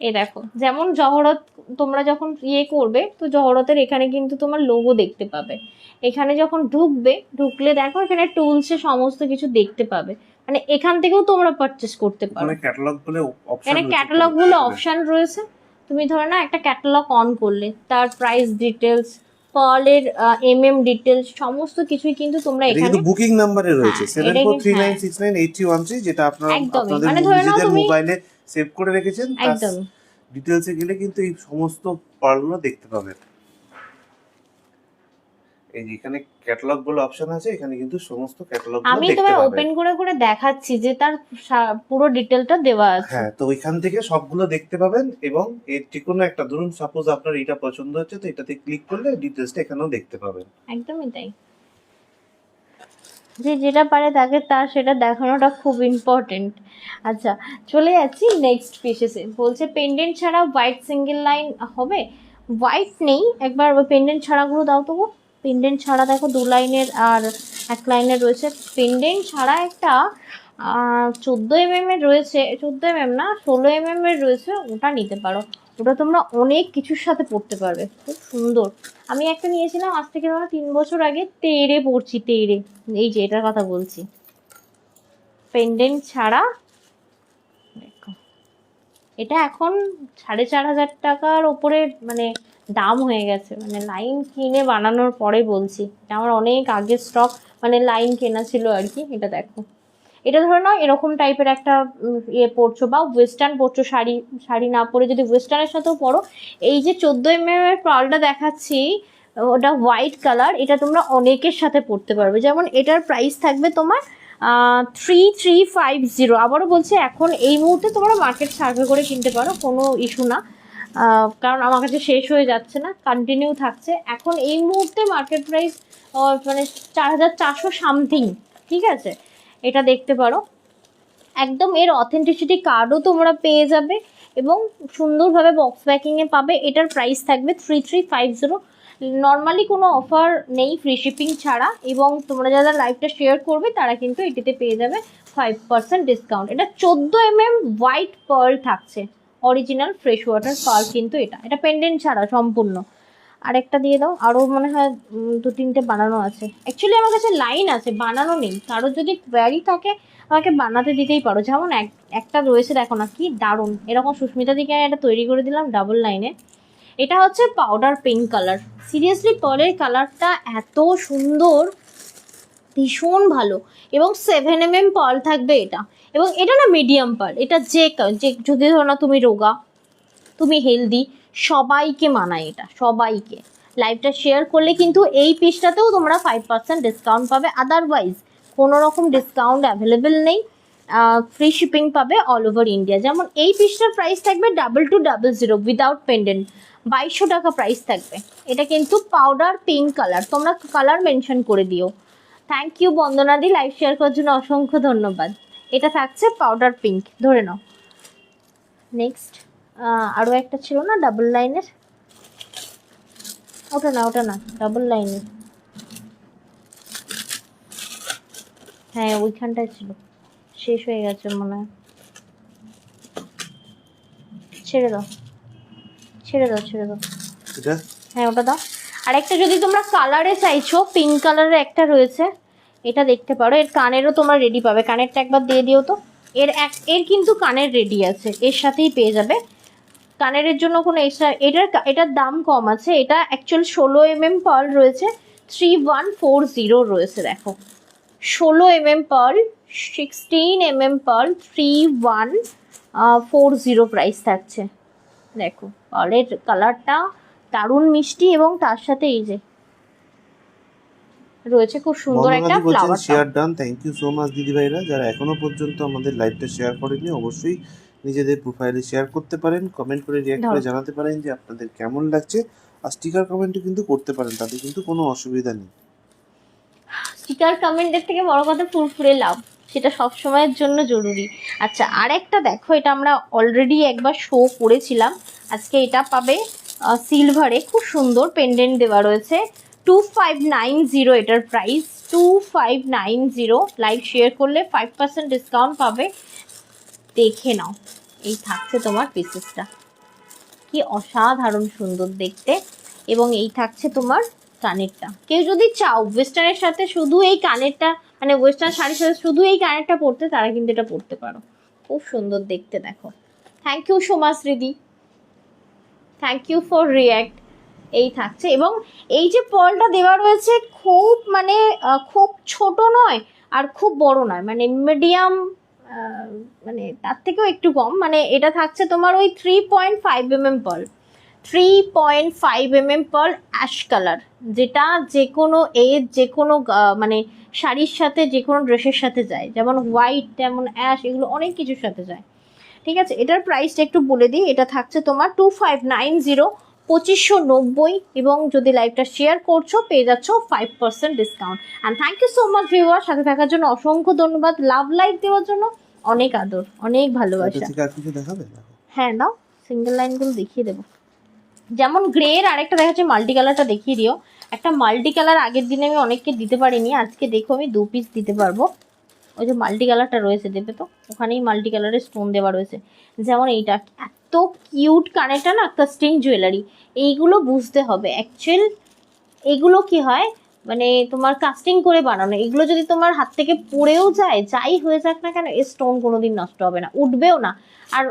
এই দেখো, যেমন জহরত তোমরা যখন করবে, তো জহরতের এখানে কিন্তু তোমার লোগো দেখতে পাবে। এখানে যখন ঢুকলে দেখো এখানে টুলসে সমস্ত কিছু দেখতে পাবে, মানে এখান থেকেও তোমরা পারচেজ করতে পারো। এখানে ক্যাটালগ বলে অপশন, এখানে ক্যাটালগ গুলো অপশন রয়েছে। তুমি ধরো না একটা ক্যাটালগ অন করলে, তার প্রাইস ডিটেলস, পার্লের ডিটেলস, সমস্ত কিছুই কিন্তু তোমরা এখানে বুকিং নম্বরে রয়েছে 7439698013, যেটা আপনারা আপনাদের নিজেদের মোবাইলে সেভ করে রেখেছেন। একদম ডিটেলসে গেলে কিন্তু এই সমস্ত পার্লগুলো দেখতে পাবেন। এই যে এখানে ক্যাটালগ বলে অপশন আছে, এখানে কিন্তু সমস্ত ক্যাটালগ আমি তোমায় ওপেন করে দেখাচ্ছি যে তার পুরো ডিটেলটা দেওয়া আছে। হ্যাঁ, তো ওইখান থেকে সবগুলো দেখতে পাবেন, এবং এর যে কোনো একটা, ধরুন সাপোজ আপনার এটা পছন্দ হচ্ছে, তো এটাতে ক্লিক করলে ডিটেলসটা এখানেও দেখতে পাবেন। একদমই তাই, যে যেটা পারে তাকে তার সেটা দেখানোটা খুব ইম্পর্টেন্ট। আচ্ছা চলে যাচ্ছি নেক্সট পিসেসে। বলছে পেন্ডেন্ট ছাড়া হোয়াইট সিঙ্গেল লাইন হবে? হোয়াইট নেই, একবার পেন্ডেন্ট ছাড়াগুলো দাও তো। পেন্ডেন্ট ছাড়া দেখো 2 লাইনের আর 1 লাইনের রয়েছে। পেন্ডেন্ট ছাড়া একটা 14mm এর রয়েছে, 14mm না 16mm এর রয়েছে, ওটা নিতে পারো। ওটা তোমরা অনেক কিছুর সাথে পড়তে পারবে, খুব সুন্দর। আমি একটা নিয়েছিলাম আজ থেকে ধরো 3 বছর আগে, তেড়ে পড়ছি, তেড়ে। এই যে এটার কথা বলছি, পেন্ডেন্ট ছাড়া। দেখো এটা এখন 4500 টাকার ওপরে মানে দাম হয়ে গেছে, মানে লাইন কিনে বানানোর পরে বলছি। এটা আমার অনেক আগের স্টক, মানে লাইন কেনা ছিল আর কি। এটা দেখো, এটা ধরো না এরকম টাইপের একটা পরছো, বা ওয়েস্টার্ন পরছো, শাড়ি না পরে যদি ওয়েস্টার্নের সাথেও পরো। এই যে 14mm এর পার্লটা দেখাচ্ছি, ওটা হোয়াইট কালার, এটা তোমরা অনেকের সাথে পরতে পারবে। যেমন এটার প্রাইস থাকবে তোমার 3350। আবারও বলছি, এখন এই মুহূর্তে তোমরা মার্কেট সার্ভে করে কিনতে পারো, কোনো ইস্যু না, কারণ আমার কাছে শেষ হয়ে যাচ্ছে না, কন্টিনিউ থাকছে। এখন এই মুহূর্তে মার্কেট প্রাইস মানে 4400 সামথিং, ঠিক আছে? এটা দেখতে পারো, একদম এর অথেন্টিসিটি কার্ডও তোমরা পেয়ে যাবে, এবং সুন্দরভাবে বক্স প্যাকিংয়ে পাবে। এটার প্রাইস থাকবে 3350। নর্মালি কোনো অফার নেই ফ্রি শিপিং ছাড়া, এবং তোমরা যারা লাইভটা শেয়ার করবে তারা কিন্তু এটিতে পেয়ে যাবে 5% ডিসকাউন্ট। এটা 14mm হোয়াইট পার্ল থাকছে, অরিজিনাল ফ্রেশ ওয়াটার পার্ল কিন্তু এটা পেন্ডেন্ট ছাড়া সম্পূর্ণ। আরেকটা দিয়ে দাও, আরও মনে হয় 2-3টে বানানো আছে। অ্যাকচুয়ালি আমার কাছে লাইন আছে, বানানো নেই। কারোর যদি কোয়ারি থাকে আমাকে বানাতে দিতেই পারো। যেমন একটা রয়েছে দেখো না, কি দারুণ, এরকম সুস্মিতা দিকে আমি এটা তৈরি করে দিলাম ডাবল লাইনে। এটা হচ্ছে পাউডার পিঙ্ক কালার। সিরিয়াসলি পার্লের কালারটা এত সুন্দর, ভীষণ ভালো, এবং 7mm পার্ল থাকবে এটা। এবং এটা না মিডিয়াম পার্ল, এটা যে যদি ধরো না তুমি রোগা, তুমি হেলদি, সবাইকে মানায় এটা, সবাইকে। লাইভটা শেয়ার করলে কিন্তু এই পিসটাতেও তোমরা 5% ডিসকাউন্ট পাবে, আদারওয়াইজ কোনো রকম ডিসকাউন্ট অ্যাভেলেবেল নেই। ফ্রি শিপিং পাবে অল ওভার ইন্ডিয়া। যেমন এই পিসটার প্রাইস থাকবে 2200 উইদাউট পেন্ডেন্ট, 2200 টাকা প্রাইস থাকবে। এটা কিন্তু পাউডার পিঙ্ক কালার, তোমরা কালার মেনশন করে দিও। থ্যাংক ইউ বন্দনাদি, লাইভ শেয়ার করার জন্য অসংখ্য ধন্যবাদ। এটা থাকছে পাউডার পিঙ্ক, ধরে নাও। নেক্সট আরও একটা ছিল না ডাবল লাইনের, ওটা না ডাবল লাইনের, হ্যাঁ ওইখানটায় ছিল, শেষ হয়ে গেছে মনে হয়। ছেড়ে দাও হ্যাঁ ওটা দাও। আর একটা যদি তোমরা কালারে চাইছো, পিঙ্ক কালারের একটা রয়েছে, এটা দেখতে পারো। এর কানেরও তোমরা রেডি পাবে, কানেরটা একবার দিয়ে দিও তো। এর কিন্তু কানের রেডি আছে, এর সাথেই পেয়ে যাবে। কানের জন্য কোনো এক্সট্রা, এটার দাম কম আছে। এটা অ্যাকচুয়াল 16mm পার্ল রয়েছে, 3140 রয়েছে। দেখো 16mm pearl, 16mm pearl, 3140 price থাকছে। দেখো পার্লের কালারটা দারুণ মিষ্টি, এবং তার সাথে এই যে রয়েছে খুব সুন্দর একটা flower. Share done, thank you so much দিদি ভাইরা। যারা এখনো পর্যন্ত আমাদের লাইভটা শেয়ার করেনি, অবশ্যই নিজেদের প্রোফাইলে শেয়ার করতে পারেন, কমেন্ট করে রিঅ্যাক্ট করে জানাতে পারেন যে আপনাদের কেমন লাগছে। আর স্টিকার কমেন্টও কিন্তু করতে পারেন, তাতে কিন্তু কোনো অসুবিধা নেই। স্টিকার কমেন্টের থেকে বড় কথা ফুরফুরে লাভ, সেটা সব সময়ের জন্য জরুরি। আচ্ছা আর একটা দেখো, এটা আমরা অলরেডি একবার শো করেছিলাম, আজকে এটা পাবে সিলভারে, খুব সুন্দর পেন্ডেন্ট দেওয়া রয়েছে। 2590 এটার প্রাইস, 2590। লাইভ শেয়ার করলে 5% ডিসকাউন্ট পাবে। দেখে নাও, এই থাকছে তোমার পিসেসটা, কি অসাধারণ সুন্দর দেখতে। এবং এই থাকছে তোমার কানেরটা। কেউ যদি চাও ওয়েস্টার্নের সাথে শুধু এই কানেরটা, মানে ওয়েস্টার্ন শাড়ির সাথে শুধু এই কানেরটা পরতে, তারা কিন্তু এটা পরতে পারো, খুব সুন্দর দেখতে। দেখো thank you so much Ridi, thank you for react. এই থাকছে, এবং এই যে পার্লটা দেওয়া রয়েছে খুব মানে খুব ছোট নয় আর খুব বড় নয়, মানে মিডিয়াম, মানে তার থেকেও একটু কম। মানে এটা থাকছে তোমার ওই 3.5mm pearl, 3.5mm pearl ash colour, যেটা যে কোনো এজ, যে কোনো মানে শাড়ির সাথে, যে কোনো ড্রেসের সাথে যায়। যেমন হোয়াইট, তেমন অ্যাশ, এগুলো অনেক কিছুর সাথে যায়। ঠিক আছে, এটার প্রাইসটা একটু বলে দিই। এটা থাকছে তোমার 2590, 2590। এবং যদি লাইভটা শেয়ার করছো পেয়ে যাচ্ছ 5% discount. And thank you so much viewer, সাথে থাকার জন্য অসংখ্য ধন্যবাদ, লাভ লাইভ দেওয়ার জন্য অনেক আদর, অনেক ভালোবাসা। হ্যাঁ দাও, সিঙ্গেল লাইনগুলো দেখিয়ে দেবো। যেমন গ্রে এর আরেকটা দেখাচ্ছে, মাল্টি কালারটা দেখিয়ে দিও। একটা মাল্টি কালার আগের দিনে আমি অনেককে দিতে পারিনি, আজকে দেখো আমি 2 পিস দিতে পারবো। ওই যে মাল্টি কালারটা রয়েছে, দেবে তো, ওখানেই মাল্টি কালারের স্টোন দেওয়া রয়েছে। যেমন এইটা এত কিউট, কানেরটা না কাস্টিং জুয়েলারি, এইগুলো বুঝতে হবে অ্যাকচুয়াল। এগুলো কি হয়, মানে তোমার কাস্টিং করে বানানো, এগুলো যদি তোমার হাত থেকে পড়েও যায়, যাই হয়ে যাক না কেন, এই স্টোন কোনোদিন নষ্ট হবে না, উঠবেও না। আর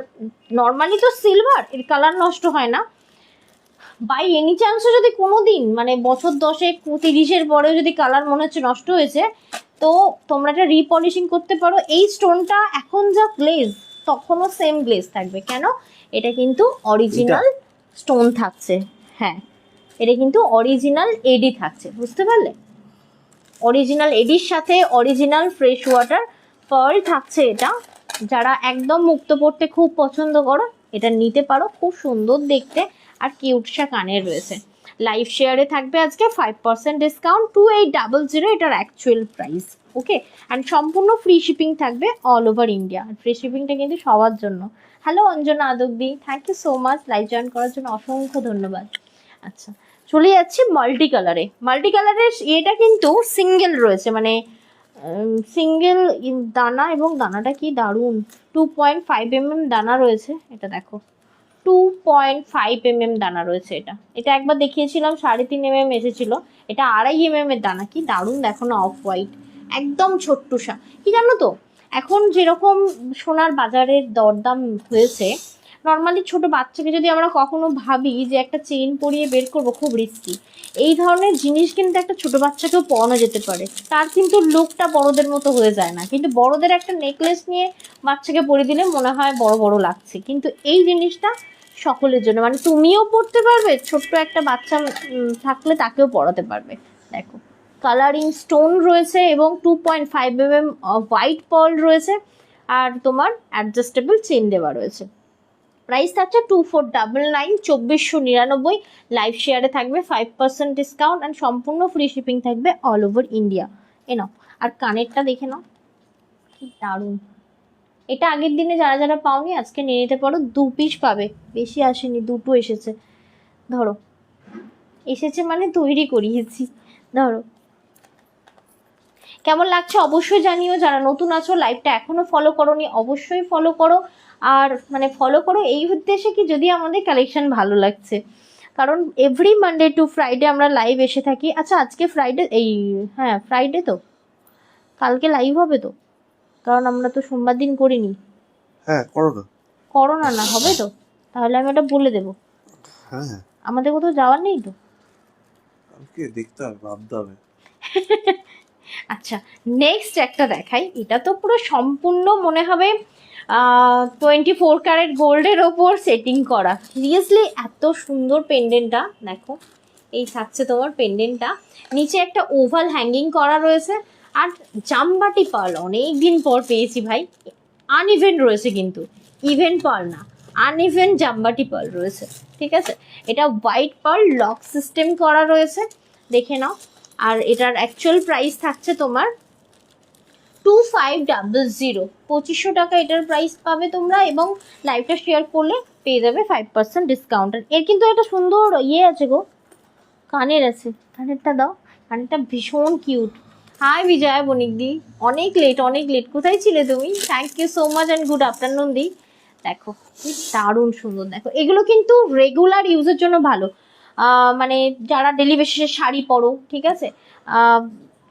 নর্মালি তো সিলভার, এর কালার নষ্ট হয় না। বাই এনি চান্সও যদি কোনো দিন, মানে বছর 10-30 পরেও যদি কালার মনে হচ্ছে নষ্ট হয়েছে, তো তোমরা এটা রিপলিশিং করতে পারো। এই স্টোনটা এখন যা গ্লেজ, তখনও সেম গ্লেজ থাকবে। কেন? এটা কিন্তু অরিজিনাল স্টোন থাকছে। হ্যাঁ, এটা কিন্তু অরিজিনাল এডি থাকছে, বুঝতে পারলে? অরিজিনাল এডির সাথে অরিজিনাল ফ্রেশ ওয়াটার পার্ল থাকছে এটা। যারা একদম মুক্ত পড়তে খুব পছন্দ করো, এটা নিতে পারো, খুব সুন্দর দেখতে। আর কিউটসা কানের রয়েছে। লাইভ শেয়ারে থাকবে আজকে 5% ডিসকাউন্ট, 2800 এটার অ্যাকচুয়াল প্রাইস। ওকে, অ্যান্ড সম্পূর্ণ ফ্রি শিপিং থাকবে অল ওভার ইন্ডিয়া। ফ্রি শিপিংটা কিন্তু সবার জন্য। হ্যালো অঞ্জনা আদকদি, thank you so much live join করার জন্য অসংখ্য ধন্যবাদ। আচ্ছা, চলে যাচ্ছি মাল্টি কালারে। মাল্টি কালারের এটা কিন্তু সিঙ্গেল রয়েছে, মানে সিঙ্গেল দানা, এবং দানাটা কি দারুণ, 2.5mm দানা রয়েছে। এটা দেখো 2.5 mm দানা রয়েছে। এটা একবার দেখিয়েছিলাম 3.5 mm এসেছিল, এটা 2.5 mm এর দানা। কি দারুণ দেখো না, অফ হোয়াইট, একদম ছোট্টুসা। কি জানো তো, এখন যেরকম সোনার বাজারের দরদাম হয়েছে, নর্মালি ছোট বাচ্চাকে যদি আমরা কখনো ভাবি যে একটা চেইন পরিয়ে বের করবো, খুব রিস্কি। এই ধরনের জিনিস কিন্তু একটা ছোট বাচ্চাকেও পরানো যেতে পারে, তার কিন্তু লুকটা বড়দের মতো হয়ে যায় না। কিন্তু বড়দের একটা নেকলেস নিয়ে বাচ্চাকে পরিয়ে দিলে মনে হয় বড় বড় লাগছে, কিন্তু এই জিনিসটা সকলের জন্য, মানে তুমিও পরতে পারবে, ছোট্ট একটা বাচ্চা থাকলে তাকেও পরাতে পারবে। দেখো কালারিং স্টোন রয়েছে এবং 2.5 mm হোয়াইট পার্ল রয়েছে, আর তোমার অ্যাডজাস্টেবল চেন দেওয়া রয়েছে। প্রাইস থাকছে 2499, 2499। লাইভ শেয়ারে থাকবে 5% ডিসকাউন্ট অ্যান্ড সম্পূর্ণ ফ্রি শিপিং থাকবে অল ওভার ইন্ডিয়া। এ নাও, আর কানেরটা দেখে নাও, কি দারুণ। এটা আগের দিনে যারা যারা পাওনি আজকে নিয়ে নিতে পারো, 2 পিস পাবে, বেশি আসেনি, 2টো এসেছে। ধরো, এসেছে মানে তৈরি করিয়েছি। ধরো, কেমন লাগছে অবশ্যই জানিও। যারা নতুন আছো, লাইভটা এখনো ফলো করোনি অবশ্যই ফলো করো। আর মানে ফলো করো এই উদ্দেশ্যে কি, যদি আমাদের কালেকশন ভালো লাগছে, কারণ এভরি মানডে টু ফ্রাইডে আমরা লাইভ এসে থাকি। আচ্ছা আজকে ফ্রাইডে, এই হ্যাঁ ফ্রাইডে তো, কালকে লাইভ হবে তো, কারণ আমরা তো সোমবার দিন করিনি। হ্যাঁ করো না। করো না, না হবে তো, তাহলে আমি এটা বলে দেবো। হ্যাঁ আমাদের কোথাও যাওয়ার নেই তো। কালকে দেখতে হবে, ভাবতে হবে। আচ্ছা নেক্সট একটা দেখাই, এটা তো পুরো সম্পূর্ণ মনে হবে 24 ক্যারেট গোল্ডের ওপর সেটিং করা। সিরিয়াসলি এত সুন্দর পেন্ডেন্টটা দেখো, এই থাকছে তোমার পেন্ডেন্টটা, নিচে একটা ওভাল হ্যাঙ্গিং করা রয়েছে, আর জামবাটি পার্ল অনেক দিন পর পেয়েছি ভাই। আনইভেন রয়েছে কিন্তু, ইভেন পার্ল না, আনইভেন জামবাটি পার্ল রয়েছে, ঠিক আছে। এটা হোয়াইট পার্ল লক সিস্টেম করা রয়েছে, দেখে নাও। আর এটার অ্যাকচুয়াল প্রাইস থাকছে তোমার 2500, 2500 টাকা এটার প্রাইস পাবে তোমরা, এবং লাইভটা শেয়ার করলে পেয়ে যাবে 5% ডিসকাউন্ট। এর কিন্তু একটা সুন্দর ইয়ে আছে গো, কানের আছে, কানেরটা দাও, কানেরটা ভীষণ কিউট। হাই বিজয়া বণিকদি, অনেক লেট, কোথায় ছিলে তুমি? Thank you so much and good afternoon di. দেখো কি দারুণ সুন্দর, দেখো এগুলো কিন্তু রেগুলার ইউজের জন্য ভালো। মানে যারা ডেলি বেসিসে শাড়ি পরো, ঠিক আছে,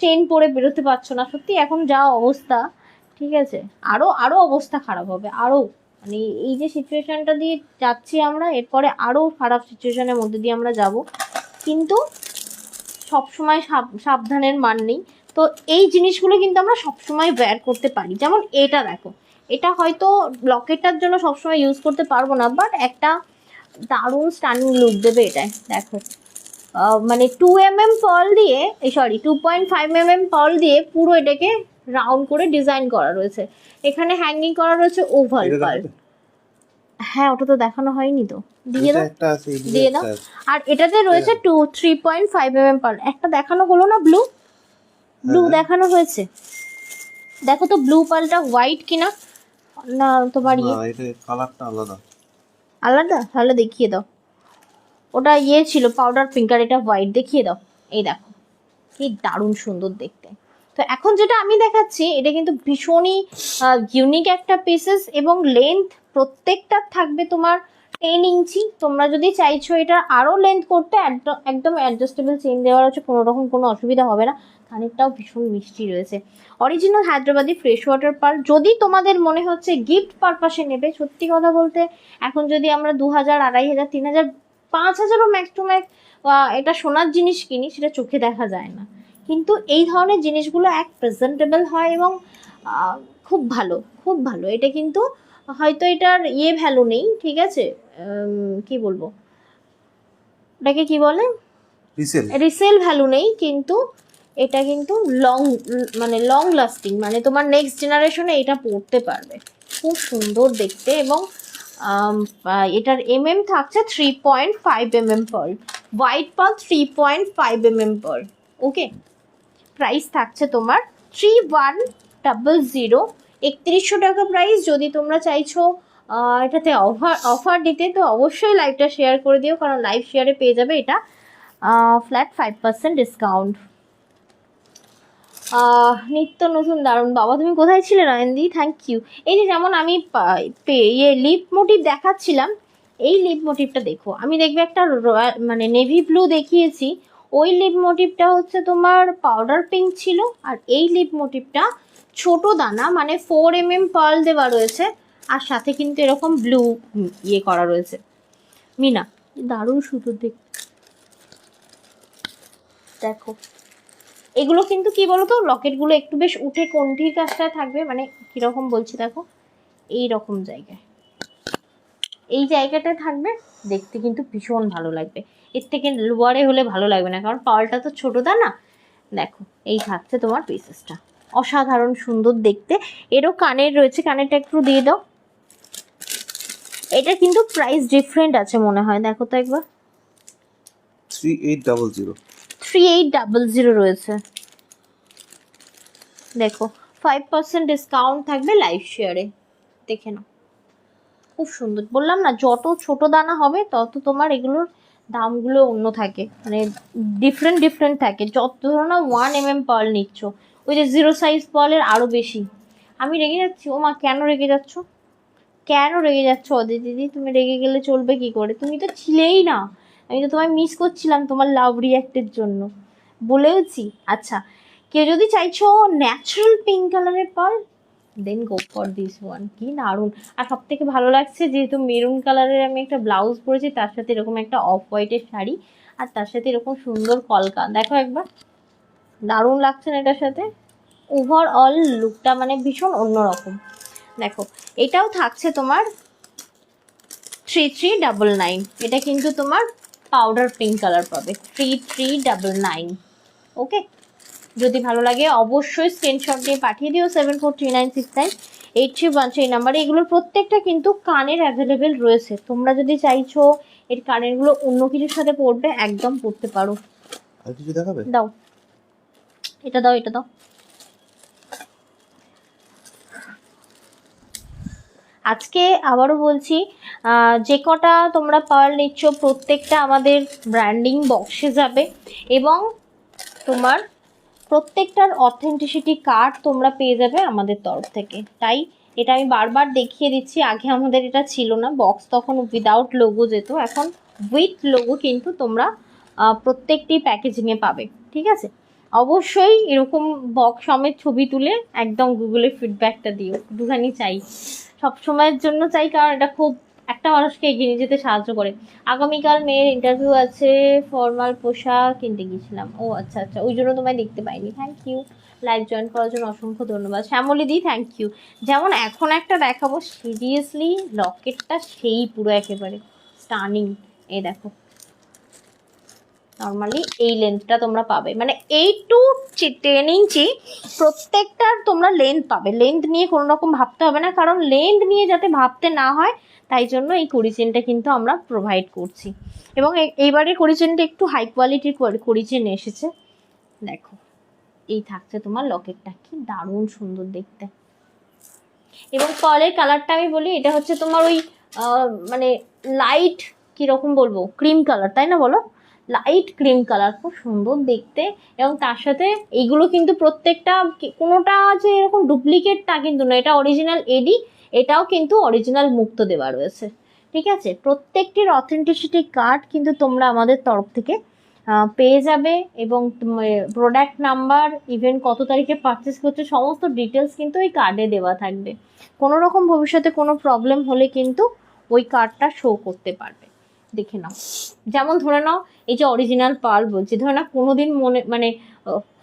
চেন পরে বেরোতে পারছো না, সত্যি এখন যা অবস্থা, ঠিক আছে, আরো অবস্থা খারাপ হবে, আরো মানে এই যে সিচুয়েশনটা দিয়ে যাচ্ছি আমরা, এরপরে আরো খারাপ সিচুয়েশনের মধ্যে দিয়ে আমরা যাব, কিন্তু সবসময় সাবধানের মান নেই। তো এই জিনিসগুলো কিন্তু আমরা সবসময় ওয়্যার করতে পারি। যেমন এটা দেখো, এটা হয়তো লকেটটার জন্য সবসময় ইউজ করতে পারবো না, বাট একটা দারুণ স্টানিং লুক দেবে এটাই। দেখো মানে 2 mm পার্ল দিয়ে, সরি 2.5 mm পার্ল দিয়ে পুরো এটাকে রাউন্ড করে ডিজাইন করা রয়েছে। এখানে হ্যাঙ্গিং করা রয়েছে ওভাল পার্ল। হ্যাঁ ওটা তো দেখানো হয়নি তো, দিয়ে দাও, দিয়ে দাও। আর এটাতে রয়েছে 3.5 mm পার্ল। একটা দেখানো হলো না, ব্লু দেখানো হয়েছে, দেখো তো ব্লু পার্লটা হোয়াইট কিনা, না তোমার ইয়ে কালারটা আলাদা আলাদা, তাহলে দেখিয়ে দাও। ওটা ইয়ে ছিল পাউডার পিঙ্ক, আর এটা হোয়াইট, দেখিয়ে দাও। এই দেখো কি দারুণ সুন্দর দেখতে। তো এখন যেটা আমি দেখাচ্ছি এটা কিন্তু ভীষণই ইউনিক একটা পিসেস, এবং লেন্থ প্রত্যেকটা থাকবে তোমার 10 ইঞ্চি। তোমরা যদি চাইছো এটা আরও লেন্থ করতে, একদম অ্যাডজাস্টেবল চেন দেওয়ার আছে, কোনো রকম কোনো অসুবিধা হবে না। কানেরটাও ভীষণ মিষ্টি রয়েছে, original Hyderabadi fresh water pearl. যদি তোমাদের মনে হচ্ছে গিফট পারপাসে নেবে, সত্যি কথা বলতে এখন যদি আমরা 2000, 2500, 3000, 5000ও ম্যাক্স টু ম্যাক্স এটা সোনার জিনিস কিনি, সেটা চোখে দেখা যায় না, কিন্তু এই ধরনের জিনিসগুলো এক প্রেজেন্টেবল হয় এবং খুব ভালো, খুব ভালো। এটা কিন্তু হয়তো এটার ইয়ে ভ্যালু নেই, ঠিক আছে, কি বলবো এটাকে কি বলে, রিসেল ভ্যালু নেই, কিন্তু এটা কিন্তু লং লাস্টিং, মানে তোমার নেক্সট জেনারেশনে এটা পড়তে পারবে, খুব সুন্দর দেখতে। এবং এটার থাকছে 3.5 mm pearl, white pearl 3.5 mm pearl. Okay, price থাকছে তোমার 3100, 3100 টাকা প্রাইস। যদি তোমরা চাইছো এটাতে অফার দিতে, তো অবশ্যই লাইভটা শেয়ার করে দিও, কারণ লাইভ শেয়ারে পেয়ে যাবে এটা ফ্ল্যাট 5% ডিসকাউন্ট। নিত্য নতুন দারুণ। বাবা তুমি কোথায় ছিলে নয়নদি, থ্যাংক ইউ। এই যে যেমন আমি ইয়ে লিপ মোটিভ দেখাচ্ছিলাম, এই লিপ মোটিভটা দেখো, আমি দেখবে একটা মানে নেভি ব্লু দেখিয়েছি, ওই লিপ মোটিভটা হচ্ছে তোমার পাউডার পিঙ্ক ছিল, আর এই লিপ মোটিভটা ছোট দানা মানে 4 mm পার্ল দেওয়া রয়েছে, আর সাথে কিন্তু এরকম ব্লু ইয়ে করা রয়েছে মিনা, দারুণ সুন্দর দেখতে। দেখো এগুলো কিন্তু কি বলতো, লকেটগুলো একটু বেশ উঠে কণ্ঠির কাছটায় থাকবে, মানে কিরকম বলছি দেখো, এই রকম জায়গায়, এই জায়গাটায় থাকবে, দেখতে কিন্তু ভীষণ ভালো লাগবে। এর থেকে লোয়ারে হলে ভালো লাগবে না, কারণ পাওয়ালটা তো ছোট না। দেখো এই থাকছে তোমার পিসেসটা, অসাধারণ সুন্দর দেখতে। এরও কানের রয়েছে, কানেরটা একটু দিয়ে দাও। এটা কিন্তু প্রাইস ডিফারেন্ট আছে মনে হয়, দেখো তো একবার। 3800 3800 রয়েছে। দেখো 5% ডিসকাউন্ট থাকবে লাইভ শেয়ারে, দেখে নাও। খুব সুন্দর, বললাম না যত ছোট দানা হবে তত তোমার এগুলোর দামগুলো অন্য থাকে, মানে ডিফারেন্ট ডিফারেন্ট থাকে। যত ধরো না 1 mm পার্ল নিচ্ছ, ওই যে 0 সাইজ পার্লের আরও বেশি। আমি রেগে যাচ্ছি, ও মা কেন রেগে যাচ্ছ, কেন রেগে যাচ্ছ অদিতি দিদি? তুমি রেগে গেলে চলবে কি করে, তুমি তো ছিলেই না, আমি তো তোমায় মিস করছিলাম তোমার লাভ রিয়াক্টের জন্য, বলেওছি। আচ্ছা, কেউ যদি চাইছো ন্যাচারাল পিঙ্ক কালারের pearl, then go for this one, কি দারুণ। আর সব থেকে ভালো লাগছে, যেহেতু মেরুন কালারের আমি একটা ব্লাউজ পরেছি, তার সাথে এরকম একটা অফ হোয়াইটের শাড়ি, আর তার সাথে এরকম সুন্দর কলকা, দেখো একবার, দারুণ লাগছে না এটার সাথে? ওভারঅল লুকটা মানে ভীষণ অন্যরকম। দেখো এটাও থাকছে তোমার 3399, এটা কিন্তু তোমার পাউডার পিঙ্ক কালার পাবে, 3399। ওকে, যদি ভালো লাগে অবশ্যই স্ক্রিনশট দিয়ে পাঠিয়ে দিও 7439698313 এই নাম্বারে। এগুলোর প্রত্যেকটা কিন্তু কানের অ্যাভেলেবেল রয়েছে, তোমরা যদি চাইছো এর কানেরগুলো অন্য কিছুর সাথে পরবে, একদম পরতে পারো। আর কিছু দেখাবে? দাও এটা, দাও এটা দাও। আজকে আবারও বলছি, যে কটা তোমরা পার্ল নিচ্ছ প্রত্যেকটা আমাদের ব্র্যান্ডিং বক্সে যাবে, এবং তোমার প্রত্যেকটার অথেন্টিসিটি কার্ড তোমরা পেয়ে যাবে আমাদের তরফ থেকে। তাই এটা আমি বারবার দেখিয়ে দিচ্ছি, আগে আমাদের এটা ছিল না, বক্স তখন উইদাউট লোগো যেত, এখন উইথ লোগো কিন্তু তোমরা প্রত্যেকটি প্যাকেজিংয়ে পাবে। ঠিক আছে, অবশ্যই এরকম বক্স সমেত ছবি তুলে একদম গুগলে ফিডব্যাকটা দিও, একটুখানি চাই, সবসময়ের জন্য চাই, কারণ এটা খুব একটা মানুষকে এগিয়ে নিয়ে যেতে সাহায্য করে। আগামীকাল মেয়ের ইন্টারভিউ আছে, ফর্মাল পোশাক কিনতে গিয়েছিলাম। ও আচ্ছা আচ্ছা, ওই জন্য তোমায় দেখতে পাইনি। থ্যাংক ইউ, লাইভ জয়েন করার জন্য অসংখ্য ধন্যবাদ শ্যামলী দি, থ্যাংক ইউ। যেমন এখন একটা দেখাবো, সিরিয়াসলি লকেটটা সেই পুরো একেবারে স্টানিং। এই দেখো, নর্মালি এই লেন্থটা তোমরা পাবে, মানে 8 to 10 ইঞ্চি প্রত্যেকটার তোমরা লেন্থ পাবে। লেন্থ নিয়ে কোনো রকম ভাবতে হবে না, কারণ লেন্থ নিয়ে যাতে ভাবতে না হয় তাই জন্য এই কড়িচেনটা কিন্তু আমরা প্রোভাইড করছি। এবং এইবারের কড়িচেনটা একটু হাই কোয়ালিটির কড়িচেন এসেছে। দেখো এই থাকছে তোমার লকেটটা, কি দারুণ সুন্দর দেখতে। এবং পার্লের কালারটা আমি বলি, এটা হচ্ছে তোমার ওই মানে লাইট, কীরকম বলবো, ক্রিম কালার, তাই না বলো? লাইট ক্রিম কালার, খুব সুন্দর দেখতে। এবং তার সাথে এইগুলো কিন্তু প্রত্যেকটা, কোনোটা যে এরকম ডুপ্লিকেট তা কিন্তু না, এটা অরিজিনাল এডি, এটাও কিন্তু অরিজিনাল মুক্ত দেওয়া রয়েছে। ঠিক আছে, প্রত্যেকটির অথেন্টিসিটি কার্ড কিন্তু তোমরা আমাদের তরফ থেকে পেয়ে যাবে, এবং প্রোডাক্ট নাম্বার, ইভেন কত তারিখে পারচেস করছে, সমস্ত ডিটেলস কিন্তু ওই কার্ডে দেওয়া থাকবে। কোনো রকম ভবিষ্যতে কোনো প্রবলেম হলে কিন্তু ওই কার্ডটা শো করতে পারবে, দেখে নাও। যেমন ধরে নাও, এই যে অরিজিনাল পার্ল বলছি, ধরে নাও কোনোদিন মনে মানে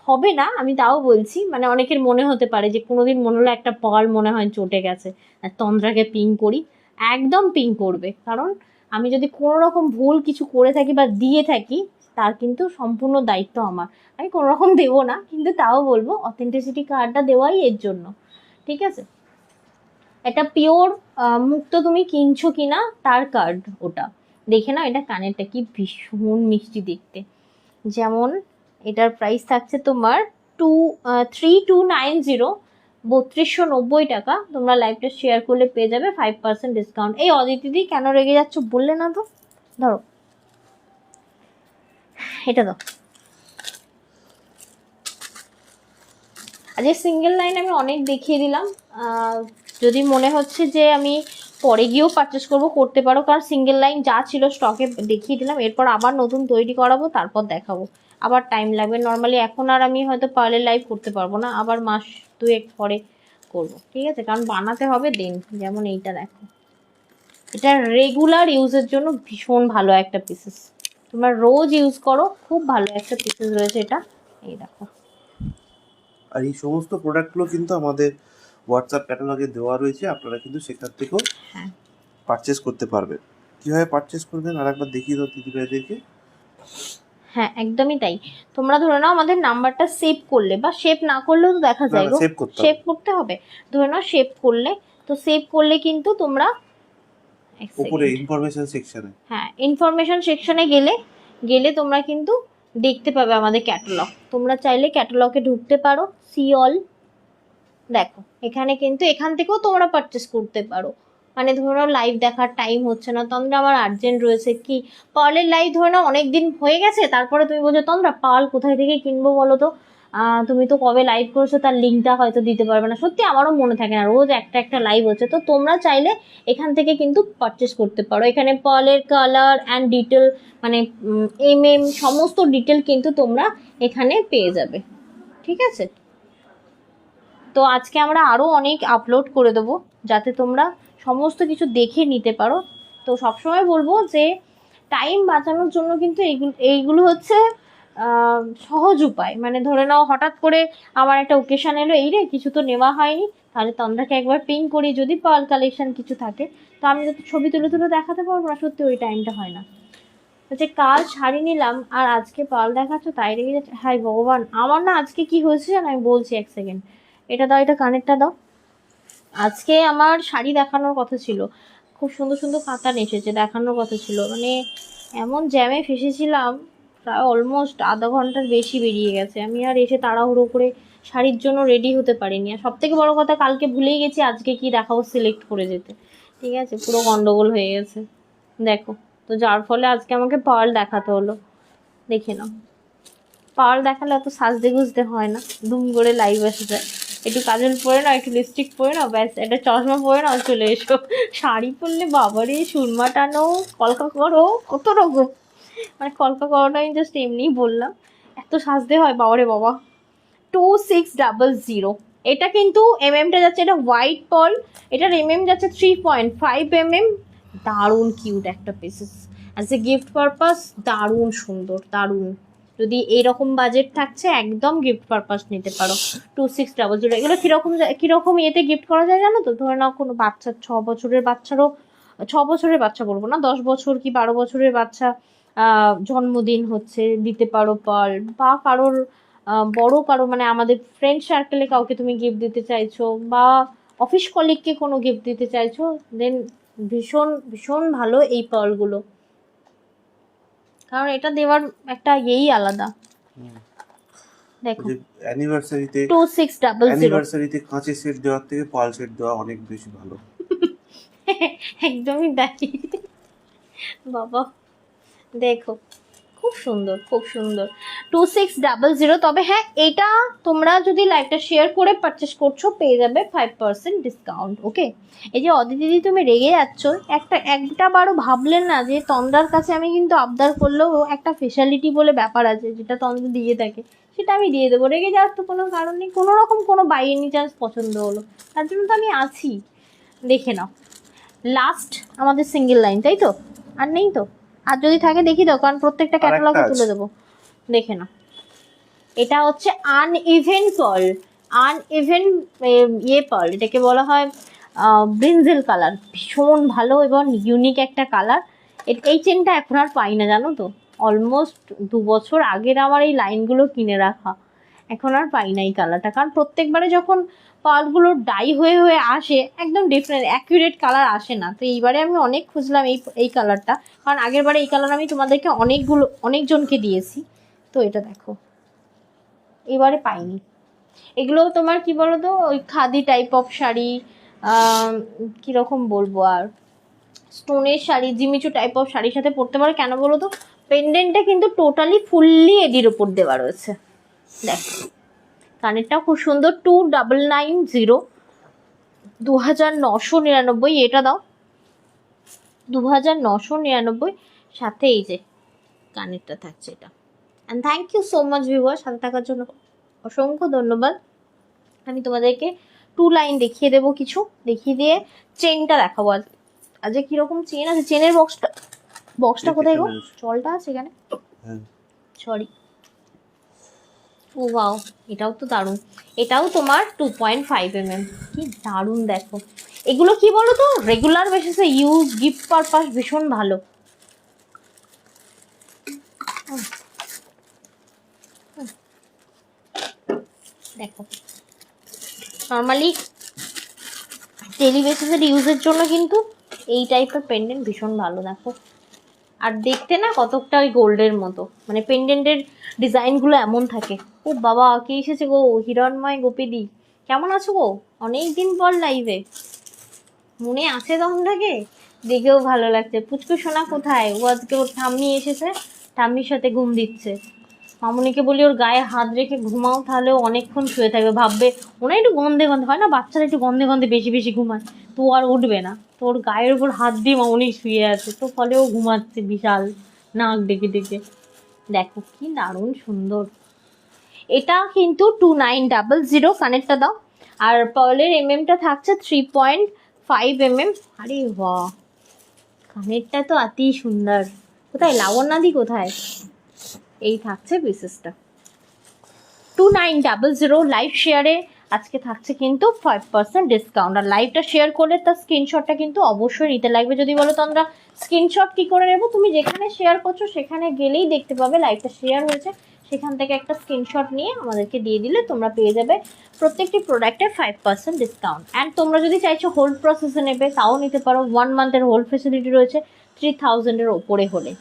হবে না, আমি তাও বলছি, মানে অনেকের মনে হতে পারে যে কোনোদিন মনে হলো একটা পার্ল মনে হয় চটে গেছে, আর তন্দ্রাকে পিং করি, একদম পিং করবে। কারণ আমি যদি কোনো রকম ভুল কিছু করে থাকি বা দিয়ে থাকি, তার কিন্তু সম্পূর্ণ দায়িত্ব আমার, আমি কোনো রকম দেবো না, কিন্তু তাও বলবো অথেন্টিসিটি কার্ডটা দেওয়াই এর জন্য। ঠিক আছে, এটা পিওর মুক্ত, তুমি কিনছো কিনা তার কার্ড ওটা, দেখে নাও। এটা কানেরটা কি ভীষণ মিষ্টি দেখতে। যেমন এটার প্রাইস থাকছে তোমার 3290, 3290 টাকা। তোমরা লাইভটা শেয়ার করলে পেয়ে যাবে 5% ডিসকাউন্ট। এই অদিতিদি কেন রেগে যাচ্ছ বললে না তো? ধরো এটা দাও। আজ সিঙ্গেল লাইন আমি অনেক দেখিয়ে দিলাম, যদি মনে হচ্ছে যে আমি পরে গিয়েও পারচেস করতে পারো, কারণ সিঙ্গেল লাইন যা ছিল স্টকে দেখিয়ে দিলাম, এরপর আবার নতুন তৈরি করাবো, তারপর দেখাবো, আবার টাইম লাগবে। নর্মালি এখন আর আমি হয়তো পার্লের লাইভ করতে পারবো না, আবার মাস 2 পরে করবো, ঠিক আছে, কারণ বানাতে হবে দেন। যেমন এইটা দেখো, এটা রেগুলার ইউজের জন্য ভীষণ ভালো একটা পিসেস, তোমরা রোজ ইউজ করো, খুব ভালো একটা পিসেস রয়েছে এটা। এই দেখো, আর এই সমস্ত প্রোডাক্টগুলো কিন্তু আমাদের হোয়াটসঅ্যাপ ক্যাটালগে দেওয়া রয়েছে, আপনারা কিন্তু সেখান থেকেও হ্যাঁ পারচেস করতে পারবেন। কীভাবে পারচেস করবেন আর একবার দেখিয়ে দাও দিদিভাইদেরকে। হ্যাঁ একদমই তাই। তোমরা ধরে নাও আমাদের নাম্বারটা সেভ করলে, বা সেভ না করলেও তো দেখা যায় গো, সেভ করতে হবে। ধরে নাও সেভ করলে, তো সেভ করলে কিন্তু তোমরা উপরে ইনফরমেশন সেকশনে, হ্যাঁ ইনফরমেশন সেকশনে গেলে তোমরা কিন্তু দেখতে পাবে আমাদের ক্যাটালগ। তোমরা চাইলে ক্যাটালগে ঢুকতে পারো, সি অল, দেখো এখানে কিন্তু এখান থেকেও তোমরা পারচেস করতে পারো। মানে ধরো লাইভ দেখার টাইম হচ্ছে না, তন্দ্রা আমার আর্জেন্ট রয়েছে, কি পার্লের লাইভ ধরে নাও অনেক দিন হয়ে গেছে, তারপরে তুমি বলছো তন্দ্রা পার্ল কোথায় থেকে কিনবো বলো তো, তুমি তো কবে লাইভ করেছো তার লিঙ্কটা হয়তো দিতে পারবে না। সত্যি আমারও মনে থাকে না, রোজ একটা লাইভ হচ্ছে, তো তোমরা চাইলে এখান থেকে কিন্তু পারচেস করতে পারো। এখানে পার্লের কালার অ্যান্ড ডিটেল, মানে সমস্ত ডিটেল কিন্তু তোমরা এখানে পেয়ে যাবে, ঠিক আছে। তো আজকে আমরা আরও অনেক আপলোড করে দেবো, যাতে তোমরা সমস্ত কিছু দেখে নিতে পারো। তো সবসময় বলবো যে টাইম বাঁচানোর জন্য কিন্তু এইগুলো হচ্ছে সহজ উপায়। মানে ধরে নাও হঠাৎ করে আমার একটা ওকেশন এলো, এই রে কিছু তো নেওয়া হয়নি, তাহলে তন্দ্রাকে একবার পিং করি, যদি পার্ল কালেকশন কিছু থাকে, তো আমি যদি ছবি তুলে দেখাতে পারবো না, সত্যি ওই টাইমটা হয় না। যে কাল শাড়ি নিলাম আর আজকে পার্ল দেখাচ্ছ, তাই রেগে যাচ্ছে, হাই ভগবান। আমার না আজকে কি হয়েছে জানো, আমি বলছি, 1 সেকেন্ড, এটা দাও, এটা কানেরটা দাও। আজকে আমার শাড়ি দেখানোর কথা ছিল, খুব সুন্দর সুন্দর কাতান এসেছে, দেখানোর কথা ছিল, মানে এমন জ্যামে ফেসেছিলাম, প্রায় অলমোস্ট আধা ঘন্টার বেশি বেরিয়ে গেছে। আমি আর এসে তাড়াহুড়ো করে শাড়ির জন্য রেডি হতে পারিনি। আর সব থেকে বড়ো কথা, কালকে ভুলেই গেছি আজকে কি দেখাবো সিলেক্ট করে যেতে, ঠিক আছে, পুরো গন্ডগোল হয়ে গেছে দেখো। তো যার ফলে আজকে আমাকে পার্ল দেখাতে হলো। দেখে নাও, পার্ল দেখালে এত সাজতে গুজতে হয় না, দুম করে লাইভ এসে যায়, একটু কাজল পরে নাও, একটু লিপস্টিক পরে নাও, ব্যাস একটা চশমা পরে নাও, চলে এসো। শাড়ি পরলে বাবারে সুরমা টানো, কলকা করো, কত রকম, মানে কলকা করাটা আমি জাস্ট এমনিই বললাম, এত সাজতে হয় বাবারে বাবা। 2600, এটা কিন্তু টা যাচ্ছে, এটা হোয়াইট পার্ল, এটার যাচ্ছে 3.5 দারুণ কিউট একটা pieces, as a gift purpose দারুণ সুন্দর, দারুণ। যদি এইরকম বাজেট থাকছে, একদম গিফট পারপাস নিতে পারো। 2600, এগুলো কিরকম ইয়েতে গিফট করা যায় জানো তো, ধরে নাও কোনো বাচ্চা 6 বছরের বাচ্চারও, 6 বছরের বাচ্চা বলবো না, 10 বছর কি 12 বছরের বাচ্চা জন্মদিন হচ্ছে, দিতে পারো পার্ল, বা কারোর বড় কারো, মানে আমাদের ফ্রেন্ড সার্কেলে কাউকে তুমি গিফট দিতে চাইছো, বা অফিস কলিগকে কোনো গিফট দিতে চাইছো, দেন ভীষণ ভীষণ ভালো এই পার্লগুলো, কারণ এটা দেওয়ার একটা ইয়েই আলাদা। দেখো অ্যানিভার্সারিতে 2600, কাঁচের সেট দেওয়ার থেকে পার্ল সেট দেওয়া অনেক বেশি ভালো। একদমই তাই বাবা। দেখো খুব সুন্দর, খুব সুন্দর, 2600। তবে হ্যাঁ, এটা তোমরা যদি লাইভটা শেয়ার করে পারচেস করছো, পেয়ে যাবে 5% ডিসকাউন্ট। ওকে, এই যে অদিতি, তুমি রেগে যাচ্ছ, একটা বারও ভাবলেন না যে তন্দ্রার কাছে আমি কিন্তু আবদার করলেও একটা স্পেশালিটি বলে ব্যাপার আছে, যেটা তন্দ্রা দিয়ে থাকে, সেটা আমি দিয়ে দেবো। রেগে যাওয়ার তো কোনো কারণ নেই, কোনো রকম কোনো বাই এনি চান্স পছন্দ হলো, তার জন্য তো আমি আছি। দেখে নাও, লাস্ট আমাদের সিঙ্গেল লাইন, তাই তো, আর নেই তো, আর যদি থাকে দেখি দাও, কারণ প্রত্যেকটা ক্যাটালগে তুলে দেবো। দেখে না, এটা হচ্ছে আনইভেন পার্ল, আনইভেন পার্ল, এটাকে বলা হয় ব্রিনজেল কালার, ভীষণ ভালো এবং ইউনিক একটা কালার। এই চেনটা এখন আর পাই না জানো তো, অলমোস্ট 2 বছর আগের আমার এই লাইনগুলো কিনে রাখা, এখন আর পাই না এই কালারটা, কারণ প্রত্যেকবারে যখন পার্লগুলো ডাই হয়ে হয়ে আসে, একদম ডিফারেন্ট অ্যাকুরেট কালার আসে না। তো এইবারে আমি অনেক খুঁজলাম এই কালারটা, কারণ আগের বারে এই কালার আমি তোমাদেরকে অনেকজনকে দিয়েছি। তো এটা দেখো, এবারে পাইনি। এগুলো তোমার কি বলো তো, ওই খাদি টাইপ অফ শাড়ি, কীরকম বলবো, আর স্টোনের শাড়ি, জিমিচু টাইপ অফ শাড়ির সাথে পরতে পারো। কেন বলো তো, পেন্ডেন্টটা কিন্তু টোটালি ফুললি এডির ওপর দেওয়া রয়েছে। দেখো কানেরটাও খুব সুন্দর, 2990, 2999, এটা দাও, 2999, সাথে এই যে কানেরটা থাকছে এটা। And thank you so much viewer, সাথে থাকার জন্য অসংখ্য ধন্যবাদ। আমি তোমাদেরকে 2 লাইন দেখিয়ে দেবো, কিছু দেখিয়ে দিয়ে চেনটা দেখাবো। আজ যে কিরকম চেন আছে, চেনের বক্সটা কোথায় গো? জলটা আছে এখানে, সরি। ও ওয়াও, এটাও তো দারুণ, এটাও তোমার 2.5 mm, কি দারুণ দেখো। এগুলো কি বলো তো, রেগুলার বেসিসে ইউজ, গিফট পারপাস ভীষণ ভালো। দেখো নর্মালি ডেলি বেসিসের ইউজের জন্য কিন্তু এই টাইপের পেন্ডেন্ট ভীষণ ভালো। দেখো আর দেখতে না কতকটা ওই গোল্ডের মতো, মানে পেন্ডেন্টের ডিজাইনগুলো এমন থাকে। ও বাবা, কে এসেছে গো? হিরণময় গোপীদি, কেমন আছো গো? অনেক দিন পর লাইভে, মনে আছে তোমরাকে? দেখেও ভালো লাগছে। পুচকু সোনা কোথায়? ও আজকে ওর ঠাম্মি এসেছে, ঠাম্মির সাথে ঘুম দিচ্ছে। মামুনিকে বলি ওর গায়ে হাত রেখে ঘুমাও, তাহলে অনেকক্ষণ শুয়ে থাকবে, ভাববে ওনা একটু গন্ধে গন্ধে হয় না, বাচ্চারা একটু গন্ধে গন্ধে বেশি বেশি ঘুমায়, তো আর উঠবে না। তো ওর গায়ের উপর হাত দিয়ে মামুনি শুয়ে আছে, তো ফলে ও ঘুমাচ্ছে বিশাল নাক ডেকে ডেকে। দেখো কি দারুণ সুন্দর। এটা কিন্তু 2900, কানেরটা দাও। আর পার্লের এমএমটা থাকছে 3.5 mm। আরে বাহ, কানেরটা তো অতি সুন্দর। কোথায় লাবণ্যাদি, কোথায়? এই থাকছে পিসেসটা 2900 লাইভ শেয়ারে। আজকে থাকছে কিন্তু 5% ডিসকাউন্ট। আর লাইভটা শেয়ার করলে তার স্ক্রিনশটটা কিন্তু অবশ্যই নিতে লাগবে। যদি বলো তো আমরা স্ক্রিনশট কি করে নেবো, তুমি যেখানে শেয়ার করছো সেখানে গেলেই দেখতে পাবে লাইভটা শেয়ার হয়েছে, সেখান থেকে একটা স্ক্রিনশট নিয়ে আমাদেরকে দিয়ে দিলে তোমরা পেয়ে যাবে প্রত্যেকটি প্রোডাক্টের 5% ডিসকাউন্ট। অ্যান্ড তোমরা যদি চাইছো হোল্ড প্রসেসে নেবে তাও নিতে পারো, 1 মান্থের হোল্ড ফেসিলিটি রয়েছে 3000-এর ওপরে হলে।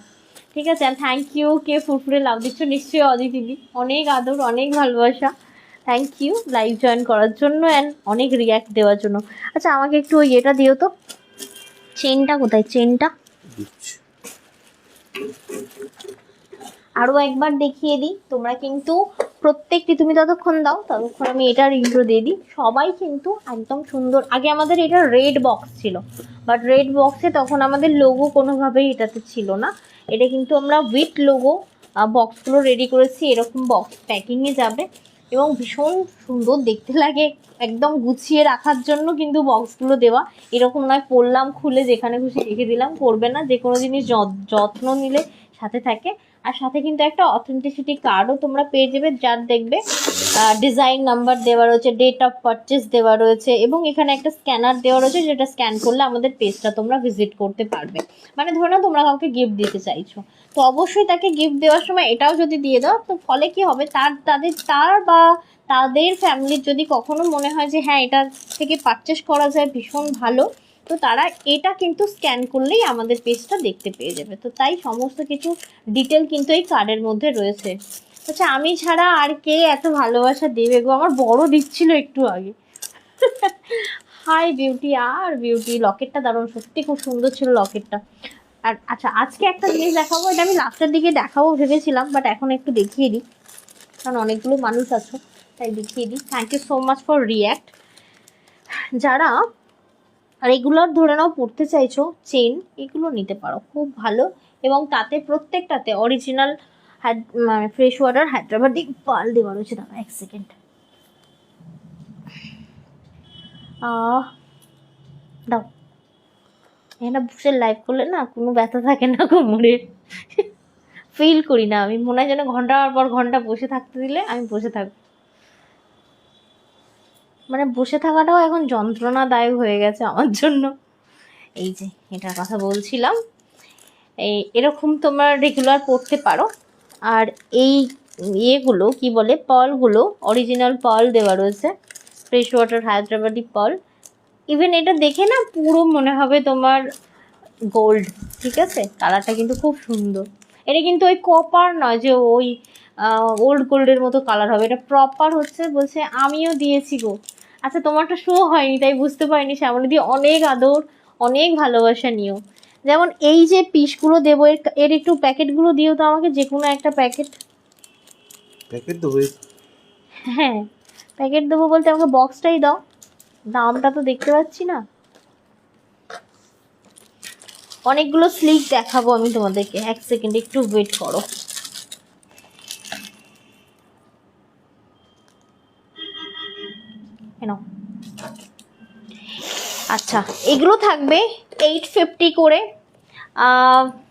ঠিক আছে। থ্যাংক ইউ, কে ফুরফুরে লাভ দিচ্ছ, নিশ্চয়ই অদিতিদি, অনেক আদর, অনেক ভালোবাসা। থ্যাংক ইউ লাইভ জয়েন করার জন্য অ্যান্ড অনেক রিয়াক্ট দেওয়ার জন্য। আচ্ছা আমাকে একটু ওই এটা দিও তো, চেনটা কোথায়? চেনটা আরও একবার দেখিয়ে দিই। তোমরা কিন্তু প্রত্যেকটি, তুমি ততক্ষণ দাও, ততক্ষণ আমি এটার ইন্ট্রো দিয়ে দিই। সবাই কিন্তু একদম সুন্দর। আগে আমাদের এটা রেড বক্স ছিল, বাট রেড বক্সে তখন আমাদের লোগো কোনোভাবেই এটাতে ছিল না। এটা কিন্তু আমরা উইথ লোগো বক্সগুলো রেডি করেছি, এরকম বক্স প্যাকিংয়ে যাবে এবং ভীষণ সুন্দর দেখতে লাগে। একদম গুছিয়ে রাখার জন্য কিন্তু বক্সগুলো দেওয়া, এরকম নয় পরলাম খুলে যেখানে খুশি রেখে দিলাম, করবে না। যে কোনো জিনিস যত্ন নিলে সাথে থাকে। আর সাথে কিন্তু একটা অথেন্টিসিটি কার্ডও তোমরা পেয়ে যাবে, যার দেখবে ডিজাইন নাম্বার দেওয়া রয়েছে, ডেট অফ পারচেস দেওয়া রয়েছে, এবং এখানে একটা স্ক্যানার দেওয়া রয়েছে, যেটা স্ক্যান করলে আমাদের পেজটা তোমরা ভিজিট করতে পারবে। মানে ধরে নাও তোমরা কাউকে গিফট দিতে চাইছো, তো অবশ্যই তাকে গিফট দেওয়ার সময় এটাও যদি দিয়ে দাও, তো ফলে কি হবে, তাদের ফ্যামিলির যদি কখনো মনে হয় যে হ্যাঁ এটা থেকে পারচেস করা যায় ভীষণ ভালো, তো তারা এটা কিন্তু স্ক্যান করলেই আমাদের পেজটা দেখতে পেয়ে যাবে। তো তাই সমস্ত কিছু ডিটেল কিন্তু এই কার্ডের মধ্যে রয়েছে। আচ্ছা আমি ছাড়া আর কে এত ভালোবাসা দেবে গো? আমার বড় দিচ্ছিল একটু আগে। হাই বিউটি, আর বিউটি লকেটটা দারুণ, সত্যি খুব সুন্দর ছিল লকেটটা। আর আচ্ছা আজকে একটা জিনিস দেখাবো, এটা আমি লাস্টের দিকে দেখাবো ভেবেছিলাম, বাট এখন একটু দেখিয়ে দিই, কারণ অনেকগুলো মানুষ আছো তাই দেখিয়ে দিই। Thank you so much for react. যারা রেগুলার ধরে নাও পড়তে চাইছো চেন, এগুলো নিতে পারো, খুব ভালো। এবং তাতে প্রত্যেকটাতে অরিজিনাল মানে ফ্রেশ ওয়াটার হায়দ্রাবাদি পাল দেওয়া রয়েছে। দাঁড়া এক সেকেন্ড, দাও। এখানে বসে লাইভ করলে না কোনো ব্যথা থাকে না কোমরে, ফিল করি না আমি, মনে হয় যেন ঘন্টার পর ঘন্টা বসে থাকতে দিলে আমি বসে থাকবো। মানে বসে থাকাটাও এখন যন্ত্রণাদায়ক হয়ে গেছে আমার জন্য। এই যে এটার কথা বলছিলাম, এরকম তোমরা রেগুলার পড়তে পারো। আর এই ইয়েগুলো কি বলে, পার্লগুলো অরিজিনাল পার্ল দেওয়া রয়েছে, fresh water Hyderabadi pearl. Even এটা দেখে না পুরো মনে হবে তোমার গোল্ড। ঠিক আছে, কালারটা কিন্তু খুব সুন্দর। এটা কিন্তু ওই কপার নয় যে ওই ওল্ড গোল্ডের মতো কালার হবে, এটা প্রপার হচ্ছে। বলছে আমিও দিয়েছি গো। আচ্ছা তোমারটা শো হয়নি তাই বুঝতে পারিনি, শ্যামলী দি অনেক আদর, অনেক ভালোবাসা নিও। যেমন এই যে পিসগুলো দেবো, এর একটু প্যাকেটগুলো দিও তো আমাকে, যে কোনো একটা প্যাকেট। প্যাকেট দেবো? হ্যাঁ প্যাকেট দেবো বলতে আমাকে বক্সটাই দাও, দামটা তো দেখতে পাচ্ছি না। অনেকগুলো স্লিক দেখাবো আমি তোমাদেরকে, এক সেকেন্ড একটু ওয়েট করো। আচ্ছা, এগুলো থাকবে 850 করে।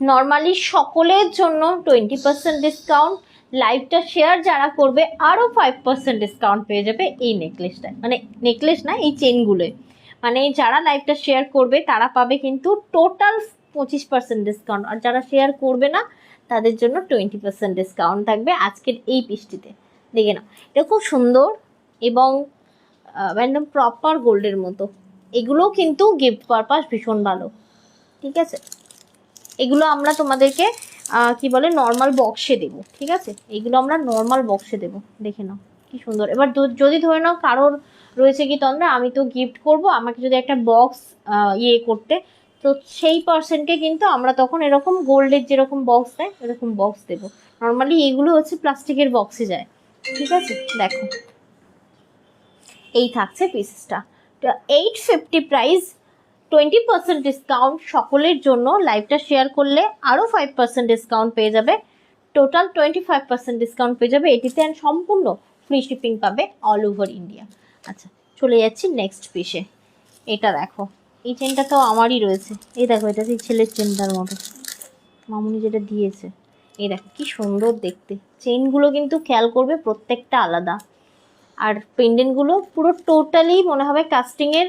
নর্মালি সকলের জন্য 20% ডিসকাউন্ট। লাইভটা শেয়ার যারা করবে আরও 5% ডিসকাউন্ট পেয়ে যাবে এই নেকলেসটায়, মানে নেকলেস না, এই চেনগুলোয়। মানে যারা লাইভটা শেয়ার করবে তারা পাবে কিন্তু টোটাল 25% ডিসকাউন্ট, আর যারা শেয়ার করবে না তাদের জন্য 20% ডিসকাউন্ট থাকবে আজকের এই পিসটিতে। দেখে নাও, এটা খুব সুন্দর এবং একদম প্রপার গোল্ডের মতো। এগুলো কিন্তু গিফট পারপাস ভীষণ ভালো, ঠিক আছে। এগুলো আমরা তোমাদেরকে কি বলে নর্মাল বক্সে দেবো, ঠিক আছে। এগুলো আমরা নর্মাল বক্সে দেবো, দেখে নাও কি সুন্দর। এবার যদি ধরে নাও কারোর রয়েছে কি তন্দ্রা, আমি তো গিফট করব, আমাকে যদি একটা বক্স করতে, তো সেই পার্সনকে কিন্তু আমরা তখন এরকম গোল্ডের যেরকম বক্স দেয় এরকম বক্স দেবো। নর্মালি এগুলো হচ্ছে প্লাস্টিকের বক্সে যায়, ঠিক আছে। দেখো এই থাকছে পিসটা, 850 প্রাইস, 20% ডিসকাউন্ট সকলের জন্য। লাইভটা শেয়ার করলে আরও 5% ডিসকাউন্ট পেয়ে যাবে, টোটাল 25% ডিসকাউন্ট পেয়ে যাবে এটিতে, অ্যান্ড সম্পূর্ণ ফ্রি শিপিং পাবে অল ওভার ইন্ডিয়া। আচ্ছা, চলে যাচ্ছি নেক্সট পিসে। এটা দেখো, এই চেনটা তো আমারই রয়েছে, এই দেখো, এটা সেই ছেলের চেনটার মতো মামুনি যেটা দিয়েছে। এই দেখো কি সুন্দর দেখতে, চেনগুলো কিন্তু খেয়াল করবে প্রত্যেকটা আলাদা, আর পেন্ডেন্টগুলো পুরো টোটালি মনে হবে কাস্টিংয়ের,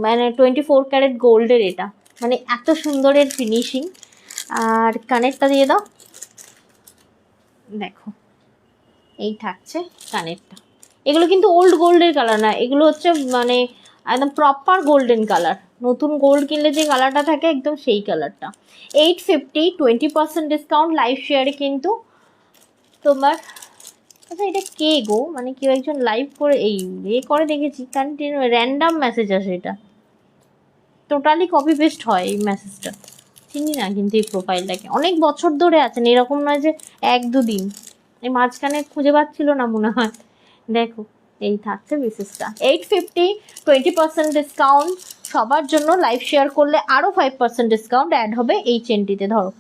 মানে 24 ক্যারেট গোল্ডের। এটা মানে এত সুন্দরের ফিনিশিং। আর কানেরটা দিয়ে দাও, দেখো এই থাকছে কানেরটা। এগুলো কিন্তু ওল্ড গোল্ডের কালার না, এগুলো হচ্ছে মানে একদম প্রপার গোল্ডেন কালার। নতুন গোল্ড কিনলে যে কালারটা থাকে একদম সেই কালারটা। 850, 20% ডিসকাউন্ট লাইভ শেয়ারে কিন্তু তোমার। আচ্ছা, এটা কে গো, মানে কেউ একজন লাইভ করে এই করে দেখেছি, কন্টিনিউ র্যান্ডাম মেসেজ আসে, এটা টোটালি কপি পেস্ট হয় এই মেসেজটা। চিনি না কিন্তু এই প্রোফাইলটাকে, অনেক বছর ধরে আছেন, এরকম নয় যে 1-2 দিন। এই মাঝখানে খুঁজে পাচ্ছিল না মনে হয়। দেখো এই থাকছে মেসেজটা, 850, 20% ডিসকাউন্ট সবার জন্য। লাইভ শেয়ার করলে আরও 5% ডিসকাউন্ট অ্যাড হবে এই চেনটিতে। ধরো,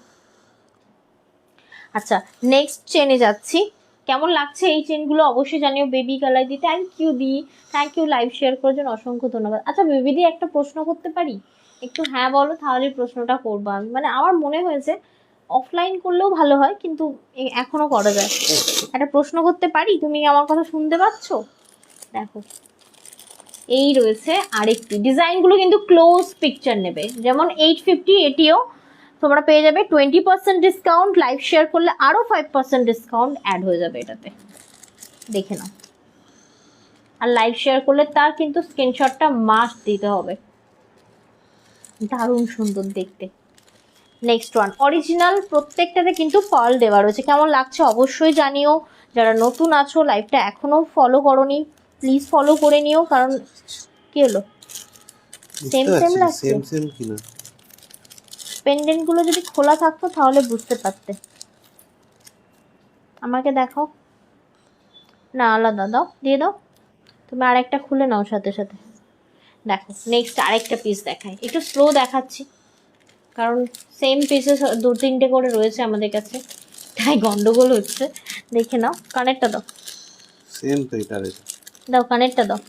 আচ্ছা নেক্সট চেনে যাচ্ছি। কেমন লাগছে এই চেনগুলো অবশ্যই জানিও। Baby colour di, thank you di, thank you live share করার জন্য অসংখ্য ধন্যবাদ। আচ্ছা বেবি দি, একটা প্রশ্ন করতে পারি? একটু হ্যাঁ বলো, তাহলে প্রশ্নটা করবো আমি। মানে আমার মনে হয়েছে অফলাইন করলেও ভালো হয়, কিন্তু এখনো করা যায়। একটা প্রশ্ন করতে পারি? তুমি আমার কথা শুনতে পাচ্ছ? দেখো এই রয়েছে আরেকটি, ডিজাইনগুলো কিন্তু ক্লোজ পিকচার নেবে। যেমন 850, এটিও তোমরা পেয়ে যাবে 20% ডিসকাউন্ট। লাইভ শেয়ার করলে আরও 5% ডিসকাউন্ট অ্যাড হয়ে যাবে এটাতে, দেখে নাও। আর লাইভ শেয়ার করলে তার কিন্তু স্ক্রিনশটটা মাস্ট দিতে হবে, দারুণ সুন্দর দেখতে। নেক্সট ওয়ান, অরিজিনাল প্রত্যেকটাতে কিন্তু পার্ল দেওয়া রয়েছে। কেমন লাগছে অবশ্যই জানিও। যারা নতুন আছো, লাইভটা এখনও ফলো করোনি, প্লিজ ফলো করে নিও। কারণ কি হলো, সেম সেম লাগছে। সেম সেম কিনা, পেন্ডেন্টগুলো যদি খোলা থাকতো তাহলে বুঝতে পারতে। আমাকে দেখাও না, আলাদা দাও, দিয়ে দাও। তুমি আরেকটা খুলে নাও সাথে সাথে। দেখো নেক্সট আরেকটা পিস দেখাই, একটু স্লো দেখাচ্ছি কারণ সেম পিসেস 2-3টে করে রয়েছে আমাদের কাছে, তাই গন্ডগোল হচ্ছে। দেখে নাও, কানেরটা দাও, সেম তো এটা। দাও কানেরটা দাও।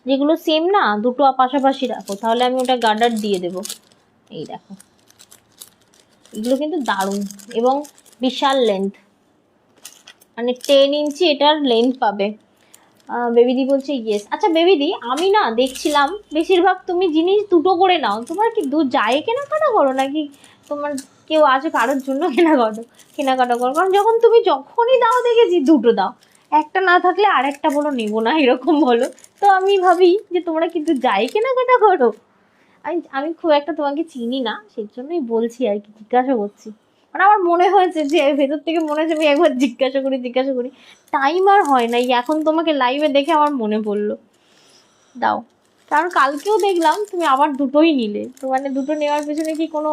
যেগুলো সেম না, দুটো পাশাপাশি রাখো, তাহলে আমি ওটা গার্ডার দিয়ে দেবো। এই দেখো, এগুলো কিন্তু দারুণ এবং বিশাল লেন্থ, মানে 10 ইঞ্চি এটার লেন্থ পাবে। বেবিদি বলছে ইয়েস। আচ্ছা বেবিদি, আমি না দেখছিলাম বেশিরভাগ তুমি জিনিস দুটো করে নাও। তোমার কি দু যায় কেনাকাটা করো, নাকি তোমার কেউ আছে কারোর জন্য কেনাকাটা করো? কারণ যখনই দাও দেখেছি দুটো দাও, একটা না থাকলে আর একটা বলো নেবো না, এরকম বলো। তো আমি ভাবি যে তোমরা কিন্তু যাই কেনাকাটা করো। আমি খুব একটা তোমাকে চিনি না, সেই জন্যই বলছি আর কি, জিজ্ঞাসা করছি। মানে আমার মনে হয়েছে যে ভেতর থেকে মনে হয়েছে আমি একবার জিজ্ঞাসা করি। টাইম আর হয় না, এখন তোমাকে লাইভে দেখে আমার মনে পড়লো। দাও, কারণ কালকেও দেখলাম তুমি আবার দুটোই নিলে। তো মানে দুটো নেওয়ার পেছনে কি কোনো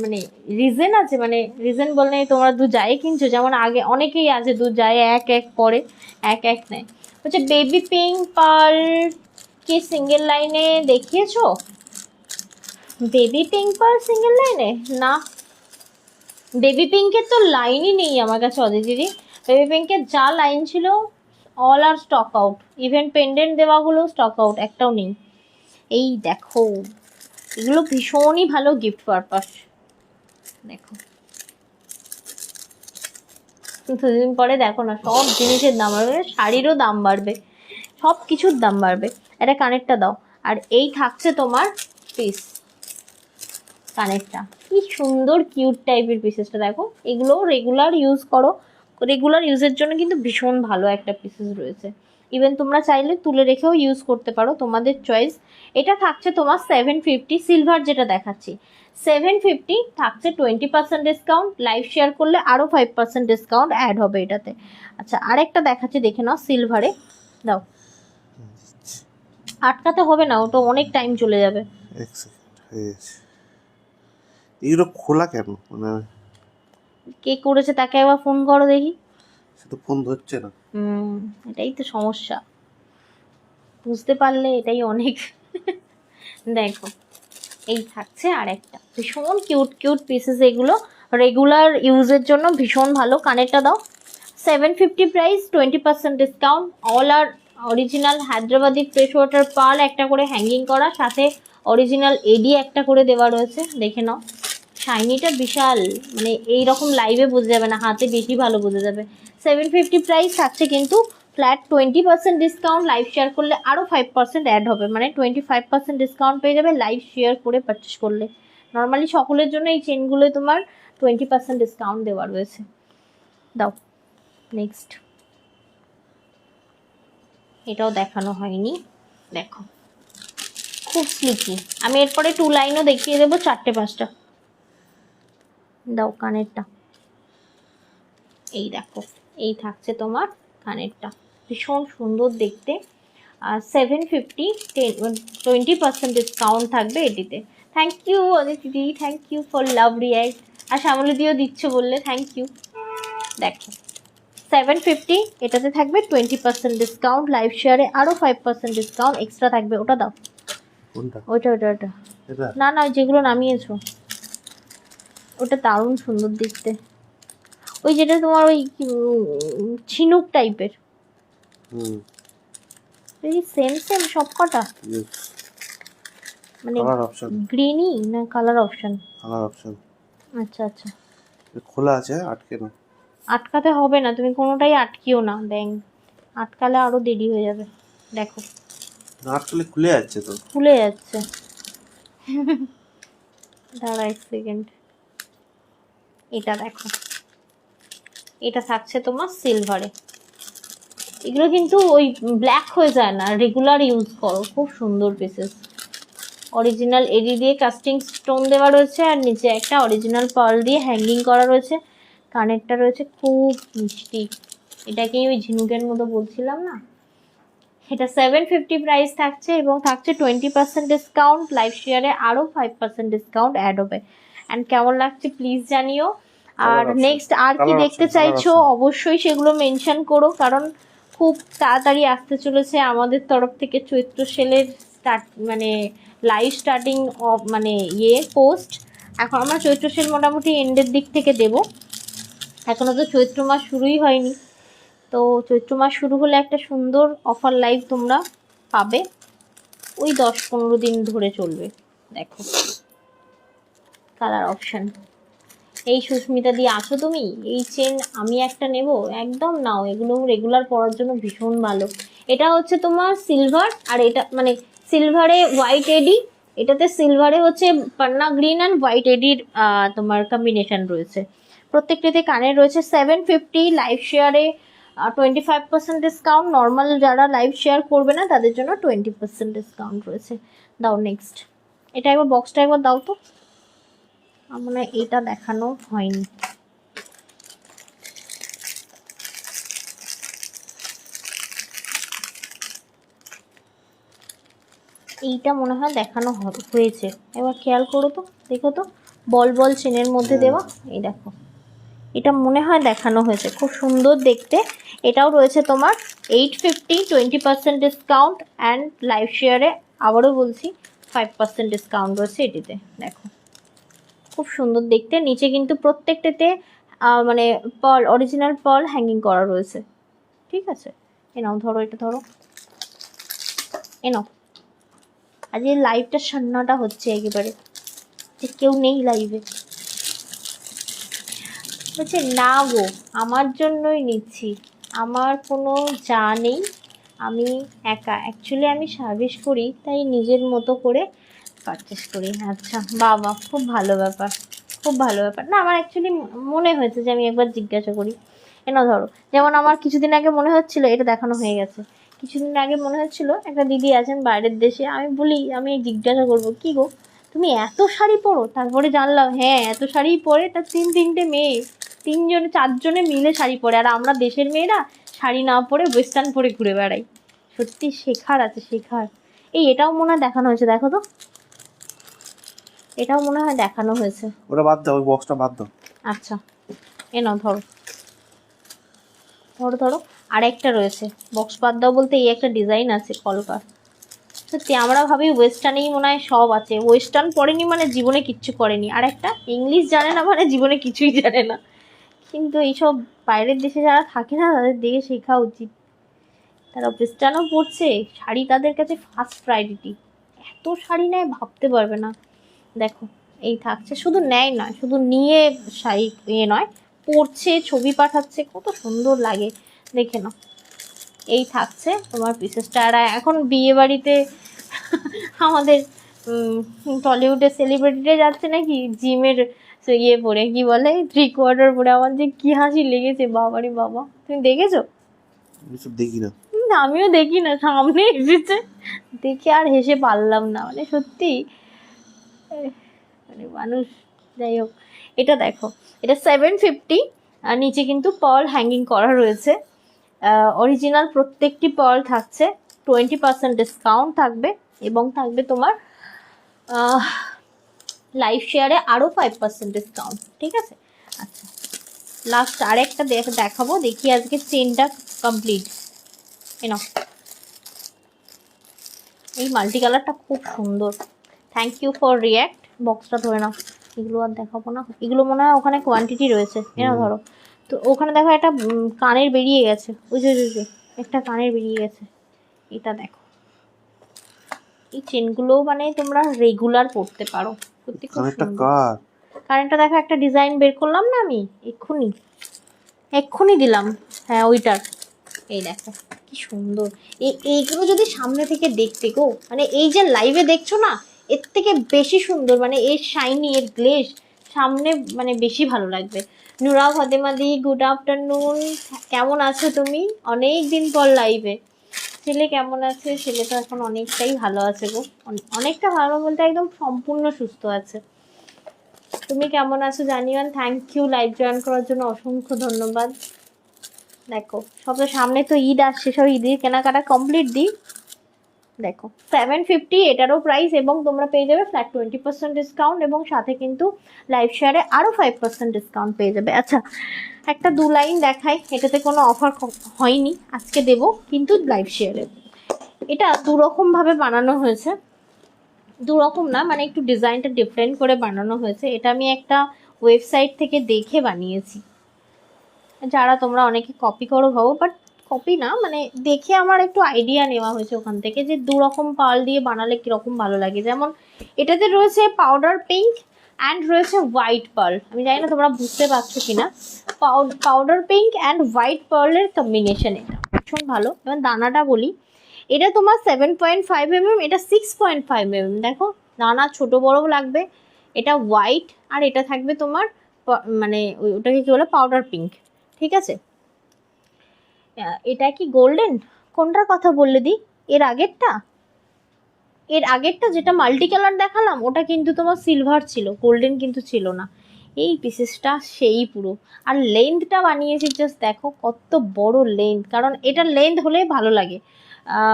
মানে রিজন আছে? মানে রিজন বললে তোমরা দু যায় কিনছো, যেমন আগে অনেকেই আছে দু যায় এক পরে এক নেয়। হচ্ছে বেবি পিঙ্ক পার্ল কি সিঙ্গেল লাইনে দেখিয়েছো? বেবি পিঙ্ক পার সিঙ্গেল লাইনে না, বেবি পিঙ্কের তো লাইনই নেই আমার কাছে অদিতিদি। বেবি পিঙ্কের যা লাইন ছিল all are stock out, even pendant দেওয়াগুলো স্টক আউট, একটাও নেই। এই দেখো, এগুলো ভীষণই ভালো গিফট পারপাস। দেখো দুদিন পরে দেখো না সব জিনিসের দাম বাড়বে, শাড়িরও দাম বাড়বে, সব কিছুর দাম বাড়বে। এটা কানেরটা দাও। আর এই থাকছে তোমার পিস, কানেরটা কি সুন্দর কিউট টাইপের পিসেসটা দেখো। এগুলো রেগুলার ইউজ করো, রেগুলার ইউজের জন্য কিন্তু ভীষণ ভালো একটা পিসেস রয়েছে। ইভেন তোমরা চাইলে তুলে রেখেও ইউজ করতে পারো, তোমাদের চয়েস। এটা থাকছে তোমার 750, সিলভার যেটা দেখাচ্ছি 750 থাকছে 20% ডিসকাউন্ট, লাইভ শেয়ার করলে আরও 5% ডিসকাউন্ট অ্যাড হবে এটাতে। আচ্ছা আরেকটা দেখাচ্ছি, দেখে নাও সিলভারে। দাও, আটকাতে হবে না, ওটা অনেক টাইম চলে যাবে। এক সেকেন্ড হয়ে গেছে। এগুলো খোলা কেন, মানে কে করেছে তাকে একবার ফোন করো দেখি। সে তো ফোন ধরছে না। এটাই তো সমস্যা, বুঝতে পারলে এটাই অনেক। দেখো এই থাকছে আর একটা ভীষণ কিউট কিউট পিসেস, এগুলো রেগুলার ইউজের জন্য ভীষণ ভালো। কানেরটা দাও, 750 price, 20% discount. All are original Hyderabadi fresh water pearl একটা করে হ্যাঙ্গিং করা, সাথে অরিজিনাল এডি একটা করে দেওয়া রয়েছে। দেখে নাও শাইনিটা বিশাল, মানে এইরকম লাইভে বোঝা যাবে না, হাতে বেশি ভালো বোঝা যাবে। 750 প্রাইস থাকছে, কিন্তু ফ্ল্যাট 20% ডিসকাউন্ট, লাইভ শেয়ার করলে আরও 5% অ্যাড হবে, মানে 25% ডিসকাউন্ট পেয়ে যাবে লাইভ শেয়ার করে পারচেস করলে। নর্মালি সকলের জন্য এই চেনগুলোয় তোমার 20% ডিসকাউন্ট দেওয়া রয়েছে। দাও নেক্সট, এটাও দেখানো হয়নি, দেখো খুব স্লিকি। আমি এরপরে 2 লাইনও দেখিয়ে দেবো, 4-5টা। দাও কানেরটা, এই দেখো এই থাকছে তোমার কানেরটা, ভীষণ সুন্দর দেখতে। আর 750, 20% ডিসকাউন্ট থাকবে এটিতে। Thank you Aditi, thank you for love react. আর শ্যামলিদিও দিচ্ছ বললে থ্যাংক ইউ। দেখো 750, এটাতে থাকবে 20% ডিসকাউন্ট, লাইভ শেয়ারে আরও 5% ডিসকাউন্ট এক্সট্রা থাকবে। ওটা দাও, কোনটা? ওইটা ওইটা ওটা না না, যেগুলো নামিয়েছো ওটা দারুণ সুন্দর দেখতে। ওই যেটা তোমার ওই ঝিনুক টাইপের, এই সেম সেম সব কটা, মানে কালার অপশন, গ্রিনই না কালার অপশন? Colour option. আচ্ছা আচ্ছা, খোলা আছে, আটকে না। আটকাতে হবে না, তুমি কোনোটাই আটকিও না ব্যাং, আটকালে আরো দেরি হয়ে যাবে। দেখো না আটকালে খুলে যাচ্ছে তো, খুলে যাচ্ছে। দাঁড়া 1 সেকেন্ড, এটা দেখো, এটা থাকছে তোমার সিলভারে। এগুলো কিন্তু ওই ব্ল্যাক হয়ে যায় না, রেগুলার ইউজ করো, খুব সুন্দর পিসেস। অরিজিনাল এডি দিয়ে কাস্টিং স্টোন দেওয়া রয়েছে, আর নিচে একটা অরিজিনাল পার্ল দিয়ে হ্যাঙ্গিং করা রয়েছে। কানেরটা রয়েছে খুব মিষ্টি, এটাকেই ওই ঝিনুকের মতো বলছিলাম না। এটা 750 প্রাইস থাকছে, এবং থাকছে 20% ডিসকাউন্ট, লাইভ শেয়ারে আরও 5% ডিসকাউন্ট অ্যাড হবে। অ্যান্ড কেমন লাগছে প্লিজ জানিও। আর নেক্সট আর কি দেখতে চাইছো অবশ্যই সেগুলো মেনশন করো, কারণ খুব তাড়াতাড়ি আসতে চলেছে আমাদের তরফ থেকে চৈত্র সেলের স্টার্ট, মানে লাইভ স্টার্টিং অফ, মানে পোস্ট। এখন আমরা চৈত্র সেল মোটামুটি এন্ডের দিক থেকে দেব, এখনও তো চৈত্র মাস শুরুই হয়নি। তো চৈত্র মাস শুরু হলে একটা সুন্দর অফার লাইভ তোমরা পাবে, ওই 10-15 দিন ধরে চলবে। দেখো কালার অপশন, এই সুস্মিতা দিয়ে আছো তুমি, এই চেন আমি একটা নেব, একদম নাও, এগুলো রেগুলার পরার জন্য ভীষণ ভালো। এটা হচ্ছে তোমার সিলভার, আর এটা মানে সিলভারে হোয়াইট এডি, এটাতে সিলভারে হচ্ছে পান্না গ্রিন অ্যান্ড হোয়াইট এডির তোমার কম্বিনেশন রয়েছে। প্রত্যেকটিতে কানের রয়েছে 750, লাইভ শেয়ারে 25% ডিসকাউন্ট, নর্মাল যারা লাইভ শেয়ার করবে না তাদের জন্য 20% ডিসকাউন্ট রয়েছে। দাও নেক্সট, এটা একবার বক্সটা একবার দাও তো, আমার এটা দেখানো হয়নি। এইটা মনে হয় দেখানো হয়েছে, এবার খেয়াল করো তো, দেখো তো, বল বল চেনের মধ্যে দেওয়া, এই দেখো, এটা মনে হয় দেখানো হয়েছে, খুব সুন্দর দেখতে। এটাও রয়েছে তোমার 850, 20% ডিসকাউন্ট, অ্যান্ড লাইভ শেয়ারে আবারও বলছি 5% ডিসকাউন্ট রয়েছে এটিতে। দেখো খুব সুন্দর দেখতে, নিচে কিন্তু প্রত্যেকটাতে মানে পার্ল, অরিজিনাল পার্ল হ্যাঙ্গিং করা রয়েছে। ঠিক আছে, এ নাও ধরো, এটা ধরো, এ নাও। আজ এই লাইভটা সান্নাটা হচ্ছে একেবারে, যে কেউ নেই লাইভে। বলছে না গো, আমার জন্যই নিচ্ছি, আমার কোনো যা নেই, আমি একা, অ্যাকচুয়ালি আমি সার্ভিস করি তাই নিজের মতো করে পারচেস করি। আচ্ছা বাবা, খুব ভালো ব্যাপার, খুব ভালো ব্যাপার। না আমার অ্যাকচুয়ালি মনে হয়েছে যে আমি একবার জিজ্ঞাসা করি। এনা ধরো, যেমন আমার কিছুদিন আগে মনে হচ্ছিল, এটা দেখানো হয়ে গেছে, কিছুদিন আগে মনে হচ্ছিল একটা দিদি আছেন বাইরের দেশে, আমি বলি আমি জিজ্ঞাসা করবো কি গো তুমি এত শাড়ি পরো, তারপরে জানলাম হ্যাঁ এত শাড়ি পরে তার তিনটে মেয়ে, তিনজনে চারজনে মিলে শাড়ি পরে, আর আমরা দেশের মেয়েরা শাড়ি না পরে ওয়েস্টার্ন পরে ঘুরে বেড়াই। সত্যি শেখার আছে, শেখার। এই এটাও মনে হয় দেখানো হয়েছে, দেখো তো, এটাও মনে হয় দেখানো হয়েছে। ওটা বাদ দাও, ওই বক্সটা বাদ দাও। আচ্ছা এ নাও ধরো, ধরো ধরো, আরেকটা রয়েছে। বক্স বাদ দাও বলতে এই একটা ডিজাইন আছে কলকার। সত্যি আমরা ভাবি ওয়েস্টার্নেই মনে হয় সব আছে, ওয়েস্টার্ন পড়েনি মানে জীবনে কিচ্ছু করেনি, আর একটা ইংলিশ জানে না মানে জীবনে কিছুই জানে না। কিন্তু এইসব বাইরের দেশে যারা থাকে না তাদের দেখে শেখা উচিত, তারা ওয়েস্টার্নও পড়ছে, শাড়ি তাদের কাছে ফার্স্ট প্রায়োরিটি, এত শাড়ি নেয় ভাবতে পারবে না। দেখো এই থাকছে, শুধু নেয় নয়, শুধু নিয়ে শাড়ি নয়, পরছে, ছবি পাঠাচ্ছে, কত সুন্দর লাগে, দেখে নাও। এই থাকছে তোমার পিসেসটা। আর এখন বিয়ে বাড়িতে আমাদের টলিউডের সেলিব্রিটিরা যাচ্ছে নাকি জিমের ইয়ে পরে, কি বলে 3/4 পরে, আমার যে কি হাসি লেগেছে বাবারে বাবা, তুমি দেখেছো? এসব দেখি না। আমিও দেখি না, সামনে এসেছে দেখে আর হেসে পারলাম না, মানে সত্যি মানে মানুষ। যাই হোক, এটা দেখো, এটা 750, আর নিচে কিন্তু পার্ল হ্যাঙ্গিং করা রয়েছে, অরিজিনাল প্রত্যেকটি পার্ল থাকছে, 20% ডিসকাউন্ট থাকবে, এবং থাকবে তোমার লাইভ শেয়ারে আরও 5% ডিসকাউন্ট। ঠিক আছে, আচ্ছা লাস্ট আরেকটা দেখাবো, দেখি আজকে চেনটা কমপ্লিট। এনাও, এই মাল্টি কালারটা খুব সুন্দর, থ্যাংক ইউ ফর রিয়াক্ট। বক্সটা ধরে নাও, এগুলো আর দেখাবো না, এগুলো মনে হয় ওখানে কোয়ান্টিটি রয়েছে, এনাও ধরো। তো ওখানে দেখো একটা কানের বেরিয়ে গেছে, ওই যে একটা কানের বেরিয়ে গেছে, এটা দেখো। এই চেনগুলো মানে তোমরা রেগুলার পরতে পারো, সত্যি খুব সুন্দর। কারেন্টটা দেখো, একটা ডিজাইন বের করলাম না আমি এক্ষুনি দিলাম, হ্যাঁ ওইটার, এই দেখো কি সুন্দর। এইগুলো যদি সামনে থেকে দেখতে গো, মানে এই যে লাইভে দেখছো না, এর থেকে বেশি সুন্দর, মানে এর শাইনি, এর গ্লেজ সামনে মানে বেশি ভালো লাগবে। নুরা ফাতেমাদি, গুড আফটারনুন, কেমন আছো তুমি? অনেক দিন পর লাইভে। ছেলে কেমন আছে? ছেলে তো এখন অনেকটাই ভালো আছে গো, অনেকটা ভালো বলতে একদম সম্পূর্ণ সুস্থ আছে। তুমি কেমন আছো জানিও, থ্যাংক ইউ লাইভ জয়েন করার জন্য, অসংখ্য ধন্যবাদ। দেখো সবচেয়ে সামনে তো ঈদ আসছে, সব ঈদের কেনাকাটা কমপ্লিট দিই। দেখো 750 এটারও প্রাইস, এবং তোমরা পেয়ে যাবে ফ্ল্যাট 20% ডিসকাউন্ট, এবং সাথে কিন্তু লাইভ শেয়ারে আরও 5% ডিসকাউন্ট পেয়ে যাবে। আচ্ছা একটা 2 লাইন দেখাই, এটাতে কোনো অফার হয়নি, আজকে দেব কিন্তু লাইভ শেয়ারে। এটা দুরকমভাবে বানানো হয়েছে, দুরকম না মানে একটু ডিজাইনটা ডিফারেন্ট করে বানানো হয়েছে। এটা আমি একটা ওয়েবসাইট থেকে দেখে বানিয়েছি, যারা তোমরা অনেকে কপি করো ভাবো, বাট কপি না, মানে দেখে আমার একটু আইডিয়া নেওয়া হয়েছে ওখান থেকে, যে দুরকম পার্ল দিয়ে বানালে কীরকম ভালো লাগে। যেমন এটাতে রয়েছে পাউডার পিঙ্ক অ্যান্ড রয়েছে হোয়াইট পার্ল, আমি জানি না তোমরা বুঝতে পারছো কি না। পাউডার পিঙ্ক অ্যান্ড হোয়াইট পার্লের কম্বিনেশন, এটা ভীষণ ভালো। এবার দানাটা বলি, এটা তোমার 7.5 mm, এটা 6.5 mm। দেখো দানা ছোট বড় লাগবে, এটা হোয়াইট, আর এটা থাকবে তোমার মানে ওটাকে কি বলে পাউডার পিঙ্ক। ঠিক আছে, এটা কি গোল্ডেন, কোনটার কথা বললে দি? এর আগেরটা যেটা মাল্টি কালার দেখালাম ওটা কিন্তু তোমার সিলভার ছিল, গোল্ডেন কিন্তু ছিল না। এই পিসেসটা সেই পুরো, আর লেন্থটা বানিয়েছি জাস্ট দেখো কত বড় লেন্থ, কারণ এটা লেন্থ হলে ভালো লাগে।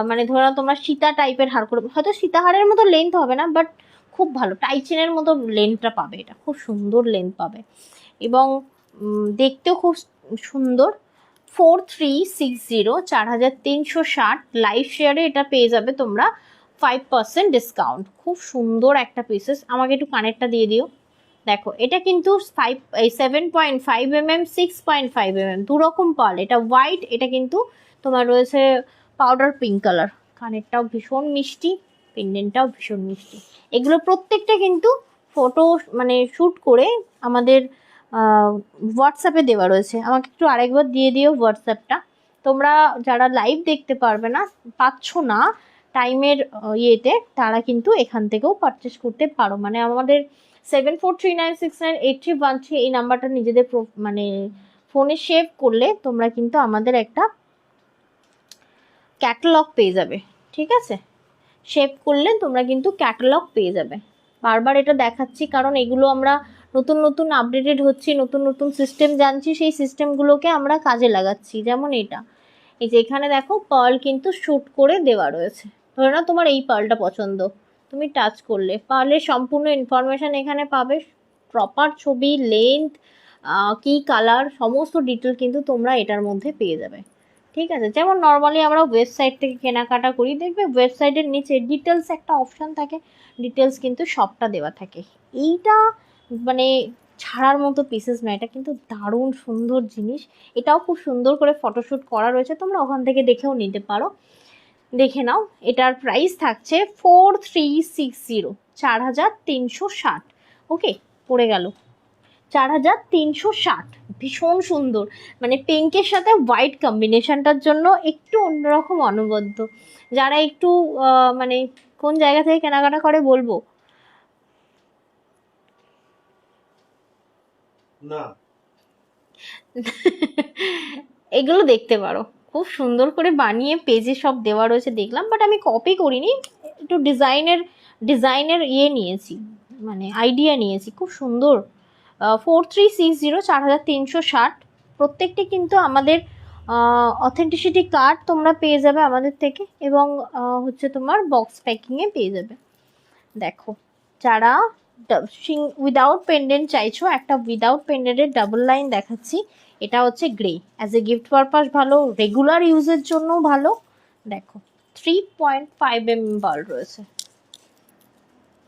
মানে ধরো তোমরা সীতা টাইপের হার করে, হয়তো সীতাহারের মতো লেন্থ হবে না, বাট খুব ভালো টাইচেনের মতো লেন্থটা পাবে, এটা খুব সুন্দর লেন্থ পাবে, এবং দেখতেও খুব সুন্দর। 4360, 4360 লাইভ শেয়ারে এটা পেয়ে যাবে তোমরা 5% ডিসকাউন্ট। খুব সুন্দর একটা পিসেস। আমাকে একটু কানেরটা দিয়ে দিও। দেখো এটা কিন্তু 7.5 mm 6.5 mm দুরকম পার্ল, এটা হোয়াইট, এটা কিন্তু তোমার রয়েছে পাউডার পিঙ্ক কালার। কানেরটাও ভীষণ মিষ্টি, পেন্ডেন্টটাও ভীষণ মিষ্টি। এগুলো প্রত্যেকটা কিন্তু ফটো মানে শ্যুট করে আমাদের হোয়াটসঅ্যাপে দেওয়া রয়েছে। আমাকে একটু আরেকবার দিয়ে দিও হোয়াটসঅ্যাপটা। তোমরা যারা লাইভ দেখতে পারবে না, পাচ্ছ না টাইমের ইয়েতে, তারা কিন্তু এখান থেকেও পারচেস করতে পারো। মানে আমাদের 7439698313 এই নাম্বারটা নিজেদের মানে ফোনে সেভ করলে তোমরা কিন্তু আমাদের একটা ক্যাটালগ পেয়ে যাবে। ঠিক আছে, সেভ করলে তোমরা কিন্তু ক্যাটালগ পেয়ে যাবে। বারবার এটা দেখাচ্ছি কারণ এগুলো আমরা নতুন নতুন আপডেটেড হচ্ছি, নতুন নতুন সিস্টেম জানছি, সেই সিস্টেমগুলোকে আমরা কাজে লাগাচ্ছি। যেমন এটা, এই যে এখানে দেখো পার্ল কিন্তু শ্যুট করে দেওয়া রয়েছে। ধরে নাও তোমার এই পার্লটা পছন্দ, তুমি টাচ করলে পার্লের সম্পূর্ণ ইনফরমেশান এখানে পাবে, প্রপার ছবি, লেন্থ, কী কালার, সমস্ত ডিটেল কিন্তু তোমরা এটার মধ্যে পেয়ে যাবে। ঠিক আছে, যেমন নর্মালি আমরা ওয়েবসাইট থেকে কেনাকাটা করি, দেখবে ওয়েবসাইটের নিচে ডিটেলস একটা অপশান থাকে, ডিটেলস কিন্তু সবটা দেওয়া থাকে। এইটা মানে ছাড়ার মতো পিসেস না, এটা কিন্তু দারুণ সুন্দর জিনিস। এটাও খুব সুন্দর করে ফটোশ্যুট করা রয়েছে, তোমরা ওখান থেকে দেখেও নিতে পারো, দেখে নাও। এটার প্রাইস থাকছে 4360, 4360। ওকে, পড়ে গেল 4360। ভীষণ সুন্দর, মানে পিঙ্কের সাথে হোয়াইট কম্বিনেশনটার জন্য একটু অন্যরকম অনবদ্য। যারা একটু মানে কোন জায়গা থেকে কেনাকাটা করে বলবো না, এগুলো দেখতে পারো, খুব সুন্দর করে বানিয়ে পেজে সব দেওয়া রয়েছে দেখলাম, বাট আমি কপি করিনি, একটু ডিজাইনের ইয়ে নিয়েছি, মানে আইডিয়া নিয়েছি। খুব সুন্দর। 4360, 4360। প্রত্যেকটি কিন্তু আমাদের অথেন্টিসিটি কার্ড তোমরা পেয়ে যাবে আমাদের থেকে, এবং হচ্ছে তোমার বক্স প্যাকিংয়ে পেয়ে যাবে। দেখো, যারা উইদাউট পেন্ডেন্ট চাইছো, একটা উইদাউট পেন্ডেন্টের ডাবল লাইন দেখাচ্ছি। এটা হচ্ছে grey, as a gift purpose ভালো, রেগুলার ইউজের জন্য ভালো। দেখো 3.5 mm পার্ল রয়েছে,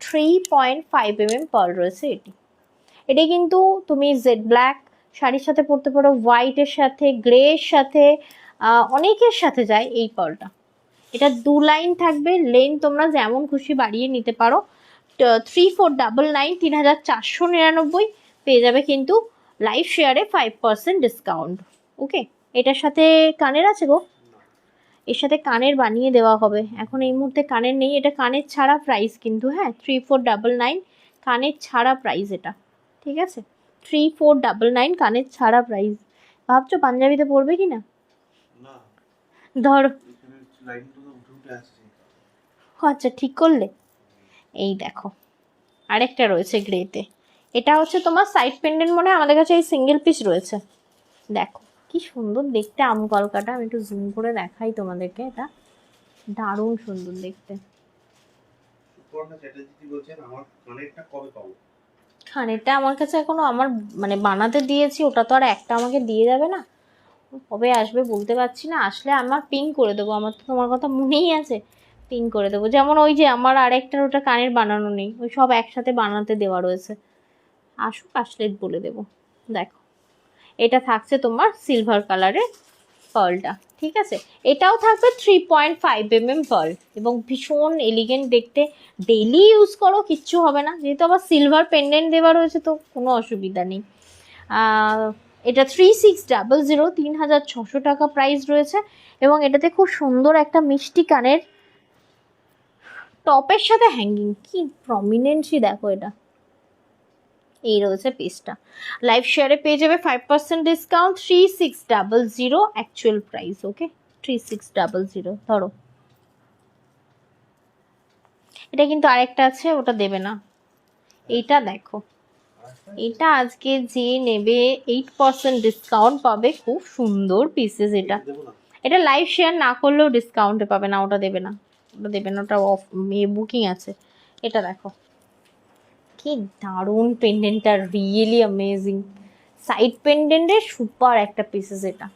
3.5 mm পার্ল রয়েছে এটি কিন্তু তুমি জেড ব্ল্যাক শাড়ির সাথে পরতে পারো, হোয়াইটের সাথে, গ্রের সাথে, অনেকের সাথে যায় এই পার্লটা। এটা 2 লাইন থাকবে, লেন তোমরা যেমন খুশি বাড়িয়ে নিতে পারো। 3499, 3499 পেয়ে যাবে কিন্তু লাইভ শেয়ারে 5% ডিসকাউন্ট। ওকে, এটার সাথে কানের আছে গো, এর সাথে কানের বানিয়ে দেওয়া হবে। এখন এই মুহূর্তে কানের নেই, এটা কানের ছাড়া প্রাইস কিন্তু। হ্যাঁ, 3499 কানের ছাড়া প্রাইস এটা। ঠিক আছে, 3499 কানের ছাড়া প্রাইস। ভাবছো পাঞ্জাবিতে পরবে কি না? ধরো, আচ্ছা ঠিক করলে। এই দেখো আরেকটা রয়েছে গ্রেতে, এটা হচ্ছে তোমার সাইড পেন্ডেন্ট, মনে হয় আমাদের কাছে এই সিঙ্গেল পিস রয়েছে। দেখো কি সুন্দর দেখতে, আম কলকাটা। আমি একটু জুম করে দেখাই তোমাদেরকে, এটা দারুণ সুন্দর দেখতে। কানেরটা আমার কাছে এখনো, আমার মানে বানাতে দিয়েছি, ওটা তো আর একটা আমাকে দিয়ে যাবে না। কবে আসবে বলতে পারছি না, আসলে আমার পিন করে দেবো। আমার তো তোমার কথা মনেই আছে, পিন করে দেবো। যেমন ওই যে আমার আরেকটার ওটা কানের বানানো নেই, ওই সব একসাথে বানাতে দেওয়া রয়েছে। আসুক, আসলে বলে দেবো। দেখো, এটা থাকছে তোমার সিলভার কালারের পার্লটা। ঠিক আছে, এটাও থাকবে 3.5 mm পার্ল, এবং ভীষণ এলিগেন্ট দেখতে। ডেইলি ইউজ করো, কিচ্ছু হবে না, যেহেতু আবার সিলভার পেন্ডেন্ট দেওয়া রয়েছে তো কোনো অসুবিধা নেই। এটা 3600, 3600 টাকা প্রাইস রয়েছে। এবং এটাতে খুব সুন্দর একটা মিষ্টি কানের টপের সাথে হ্যাঙ্গিং, কি প্রমিনেন্সি দেখো। এটা এই রয়েছে পিসটা, লাইভ শেয়ারে পেয়ে যাবে 5% ডিসকাউন্ট, 3600 অ্যাকচুয়াল প্রাইস। ওকে, 3600 ধরো। এটা কিন্তু আরেকটা আছে, ওটা দেবে না। এইটা দেখো, এটা আজকে যে নেবে 8% ডিসকাউন্ট পাবে। খুব সুন্দর পিসেস এটা। এটা লাইভ শেয়ার না করলেও ডিসকাউন্টে পাবে না, ওটা দেবে না, ওটা দেবে না, ওটা অফ বুকিং আছে। এটা দেখো কি দারুণ পেন্ডেন্টটা, রিয়েলি অ্যামেজিং। সাইড পেন্ডেন্টের সুপার একটা পিসেস এটা।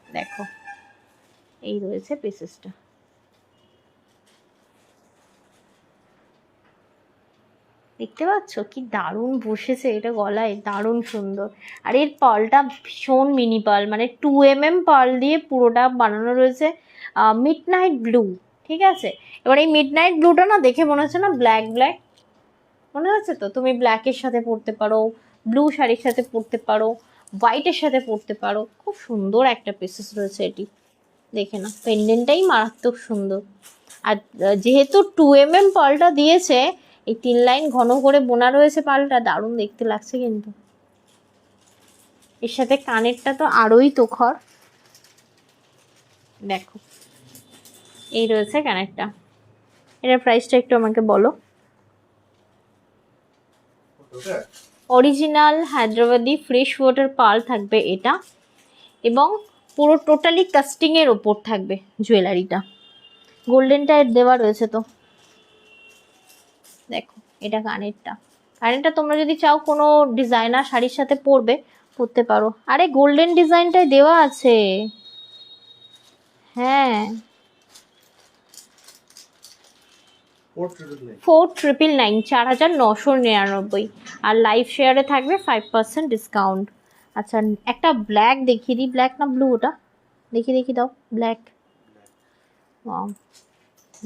দেখো এই রয়েছে পিসেসটা, দেখতে পাচ্ছ কি দারুণ বসেছে এটা গলায়, দারুণ সুন্দর। আর এর পার্লটা ভীষণ মিনি পার্ল, মানে 2 mm পার্ল দিয়ে পুরোটা বানানো রয়েছে। মিড নাইট ব্লু, ঠিক আছে। এবার এই মিড নাইট ব্লুটা না দেখে মনে হচ্ছে না ব্ল্যাক ব্ল্যাক, মনে হচ্ছে তো? তুমি ব্ল্যাকের সাথে পরতে পারো, ব্লু শাড়ির সাথে পরতে পারো, হোয়াইটের সাথে পরতে পারো। খুব সুন্দর একটা পিসেস রয়েছে এটি, দেখে না পেন্ডেন্টটাই মারাত্মক সুন্দর। আর যেহেতু 2 mm পার্লটা দিয়েছে, এই 3 লাইন ঘন করে বোনা রয়েছে পার্লটা, দারুণ দেখতে লাগছে কিন্তু। এর সাথে কানেরটা তো আরোই তোখর, দেখো এই রয়েছে কানেরটা। এটার প্রাইসটা একটু আমাকে বলো। Original Hyderabadi fresh water pearl থাকবে এটা, এবং পুরো টোটালি কাস্টিংয়ের ওপর থাকবে জুয়েলারিটা। গোল্ডেনটা এর দেওয়া রয়েছে তো, দেখো এটা কানেরটা। কানেরটা তোমরা যদি চাও কোনো ডিজাইনার শাড়ির সাথে পরতে পারো। আরে গোল্ডেন ডিজাইনটাই দেওয়া আছে, হ্যাঁ। 4999, 4999। আর লাইভ শেয়ারে থাকবে 5% ডিসকাউন্ট। আচ্ছা একটা ব্ল্যাক দেখিয়ে দিই, ব্ল্যাক না ব্লু ওটা, দেখি দাও। ব্ল্যাক,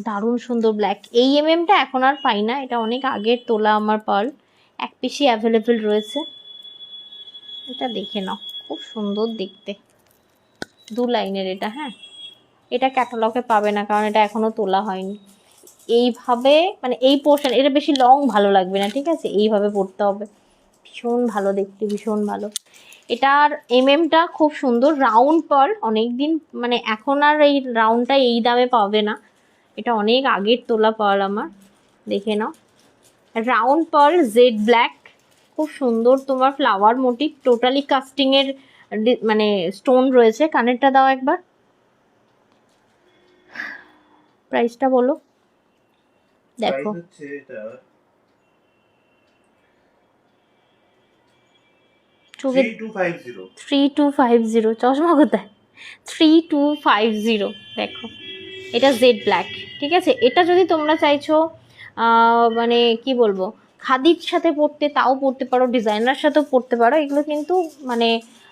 দারুণ সুন্দর ব্ল্যাক। এই এমএমটা এখন আর পাই না, এটা অনেক আগের তোলা আমার পার্ল, এক পিসই অ্যাভেলেবেল রয়েছে। এটা দেখে নাও, খুব সুন্দর দেখতে, 2 লাইনের এটা। হ্যাঁ, এটা ক্যাটালগে পাবে না কারণ এটা এখনো তোলা হয়নি। এইভাবে মানে এই পোর্শন, এটা বেশি লং ভালো লাগবে না, ঠিক আছে, এইভাবে পড়তে হবে। ভীষণ ভালো দেখতে, ভীষণ ভালো। এটার এমএমটা খুব সুন্দর, রাউন্ড পার্ল। অনেকদিন মানে এখন আর এই রাউন্ডটা এই দামে পাবে না, এটা অনেক আগের তোলা পার্ল আমার, দেখে নাও। রাউন্ড পার্ল জেড ব্ল্যাক, খুব সুন্দর তোমার ফ্লাওয়ার মোটিভ, টোটালি কাস্টিংয়ের মানে স্টোন রয়েছে। কানেরটা দাও একবার, প্রাইসটা বলো। দেখো 3250। চশমা কোথায়? 3250, দেখো এটা জেড ব্ল্যাক, ঠিক আছে। এটা যদি তোমরা চাইছো মানে কি বলবো, খাদির সাথে পরতে, তাও পরতে পারো, ডিজাইনার সাথেও পরতে পারো। এগুলো কিন্তু মানে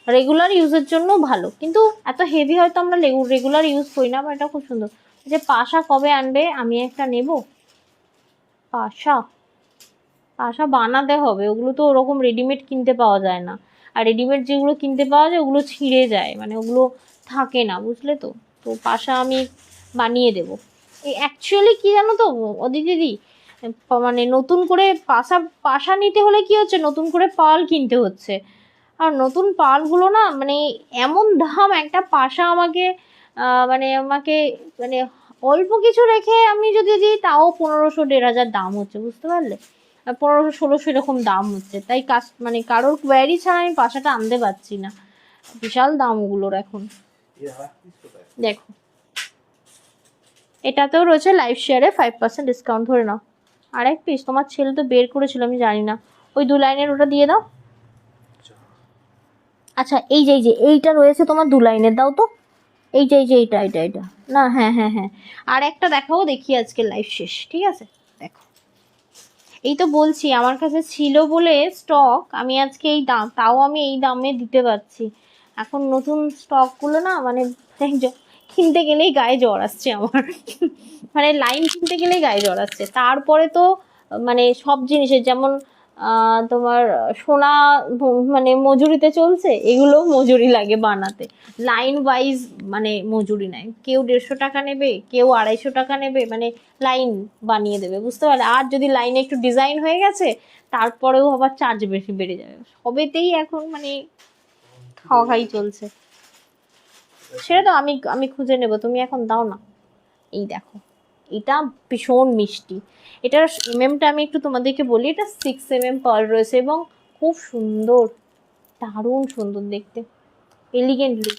রেগুলার ইউজের জন্য ভালো, কিন্তু এত হেভি হয়তো আমরা রেগুলার ইউজ করি না। বাট এটা খুব সুন্দর। যে পাশা কবে আনবে? আমি একটা নেব পাশা। পাশা বানাতে হবে, ওগুলো তো ওরকম রেডিমেড কিনতে পাওয়া যায় না। আর রেডিমেড যেগুলো কিনতে পাওয়া যায় ওগুলো ছিঁড়ে যায়, মানে ওগুলো থাকে না, বুঝলে তো। তো পাশা আমি বানিয়ে দেবো। এই অ্যাকচুয়ালি কি জানো তো দিদি, মানে নতুন করে পাশা নিতে হলে কি হচ্ছে, নতুন করে পাল কিনতে হচ্ছে। আর নতুন পালগুলো না মানে এমন দাম, একটা পাশা আমাকে মানে অল্প কিছু রেখে আমি যদি দিই তাও 1500-1500 দাম হচ্ছে, বুঝতে পারলে? 1500-1600 এরকম দাম হচ্ছে। তাই মানে কারোর কোয়ারি ছাড়া আমি পাশাটা আনতে পারছি না, বিশাল দাম ওগুলোর এখন। দেখো এটাতেও রয়েছে লাইভ শেয়ারে 5% ডিসকাউন্ট, ধরে নাও। আর এক পিস তোমার ছেলে তো বের করেছিল, আমি জানি না, ওই 2 লাইনের ওটা দিয়ে দাও। আচ্ছা এই যে এইটা রয়েছে তোমার 2 লাইনের, দাও তো। এই যে এইটা না, হ্যাঁ। আর একটা দেখাও, দেখি আজকে লাইভ শেষ, ঠিক আছে। দেখো এই তো বলছি আমার কাছে ছিল বলে স্টক, আমি আজকে এই দাম, তাও আমি এই দামে দিতে পারছি। এখন নতুন স্টকগুলো না মানে কিনতে গেলেই গায়ে জ্বর আসছে আমার মানে লাইন কিনতে গেলেই গায়ে জ্বর আসছে। তারপরে তো মানে সব জিনিসের যেমন তোমার সোনা মানে মজুরিতে চলছে, এগুলো মজুরি লাগে বানাতে, লাইন ওয়াইজ মানে মজুরি নেয়। কেউ 150 টাকা নেবে, কেউ 250 টাকা নেবে, মানে লাইন বানিয়ে দেবে, বুঝতে পারলে। আর যদি লাইনে একটু ডিজাইন হয়ে গেছে তারপরেও আবার চার্জ বেশি বেড়ে যাবে। সবেতেই এখন মানে খাওয়াই চলছে। সেটা তো আমি খুঁজে নেব, তুমি এখন দাও না। এই দেখো এটা ভীষণ মিষ্টি। এটার এমএমটা আমি একটু তোমাদেরকে বলি, এটা 6 mm পার্ল রয়েছে এবং খুব সুন্দর, দারুণ সুন্দর দেখতে, এলিগেন্ট লুক।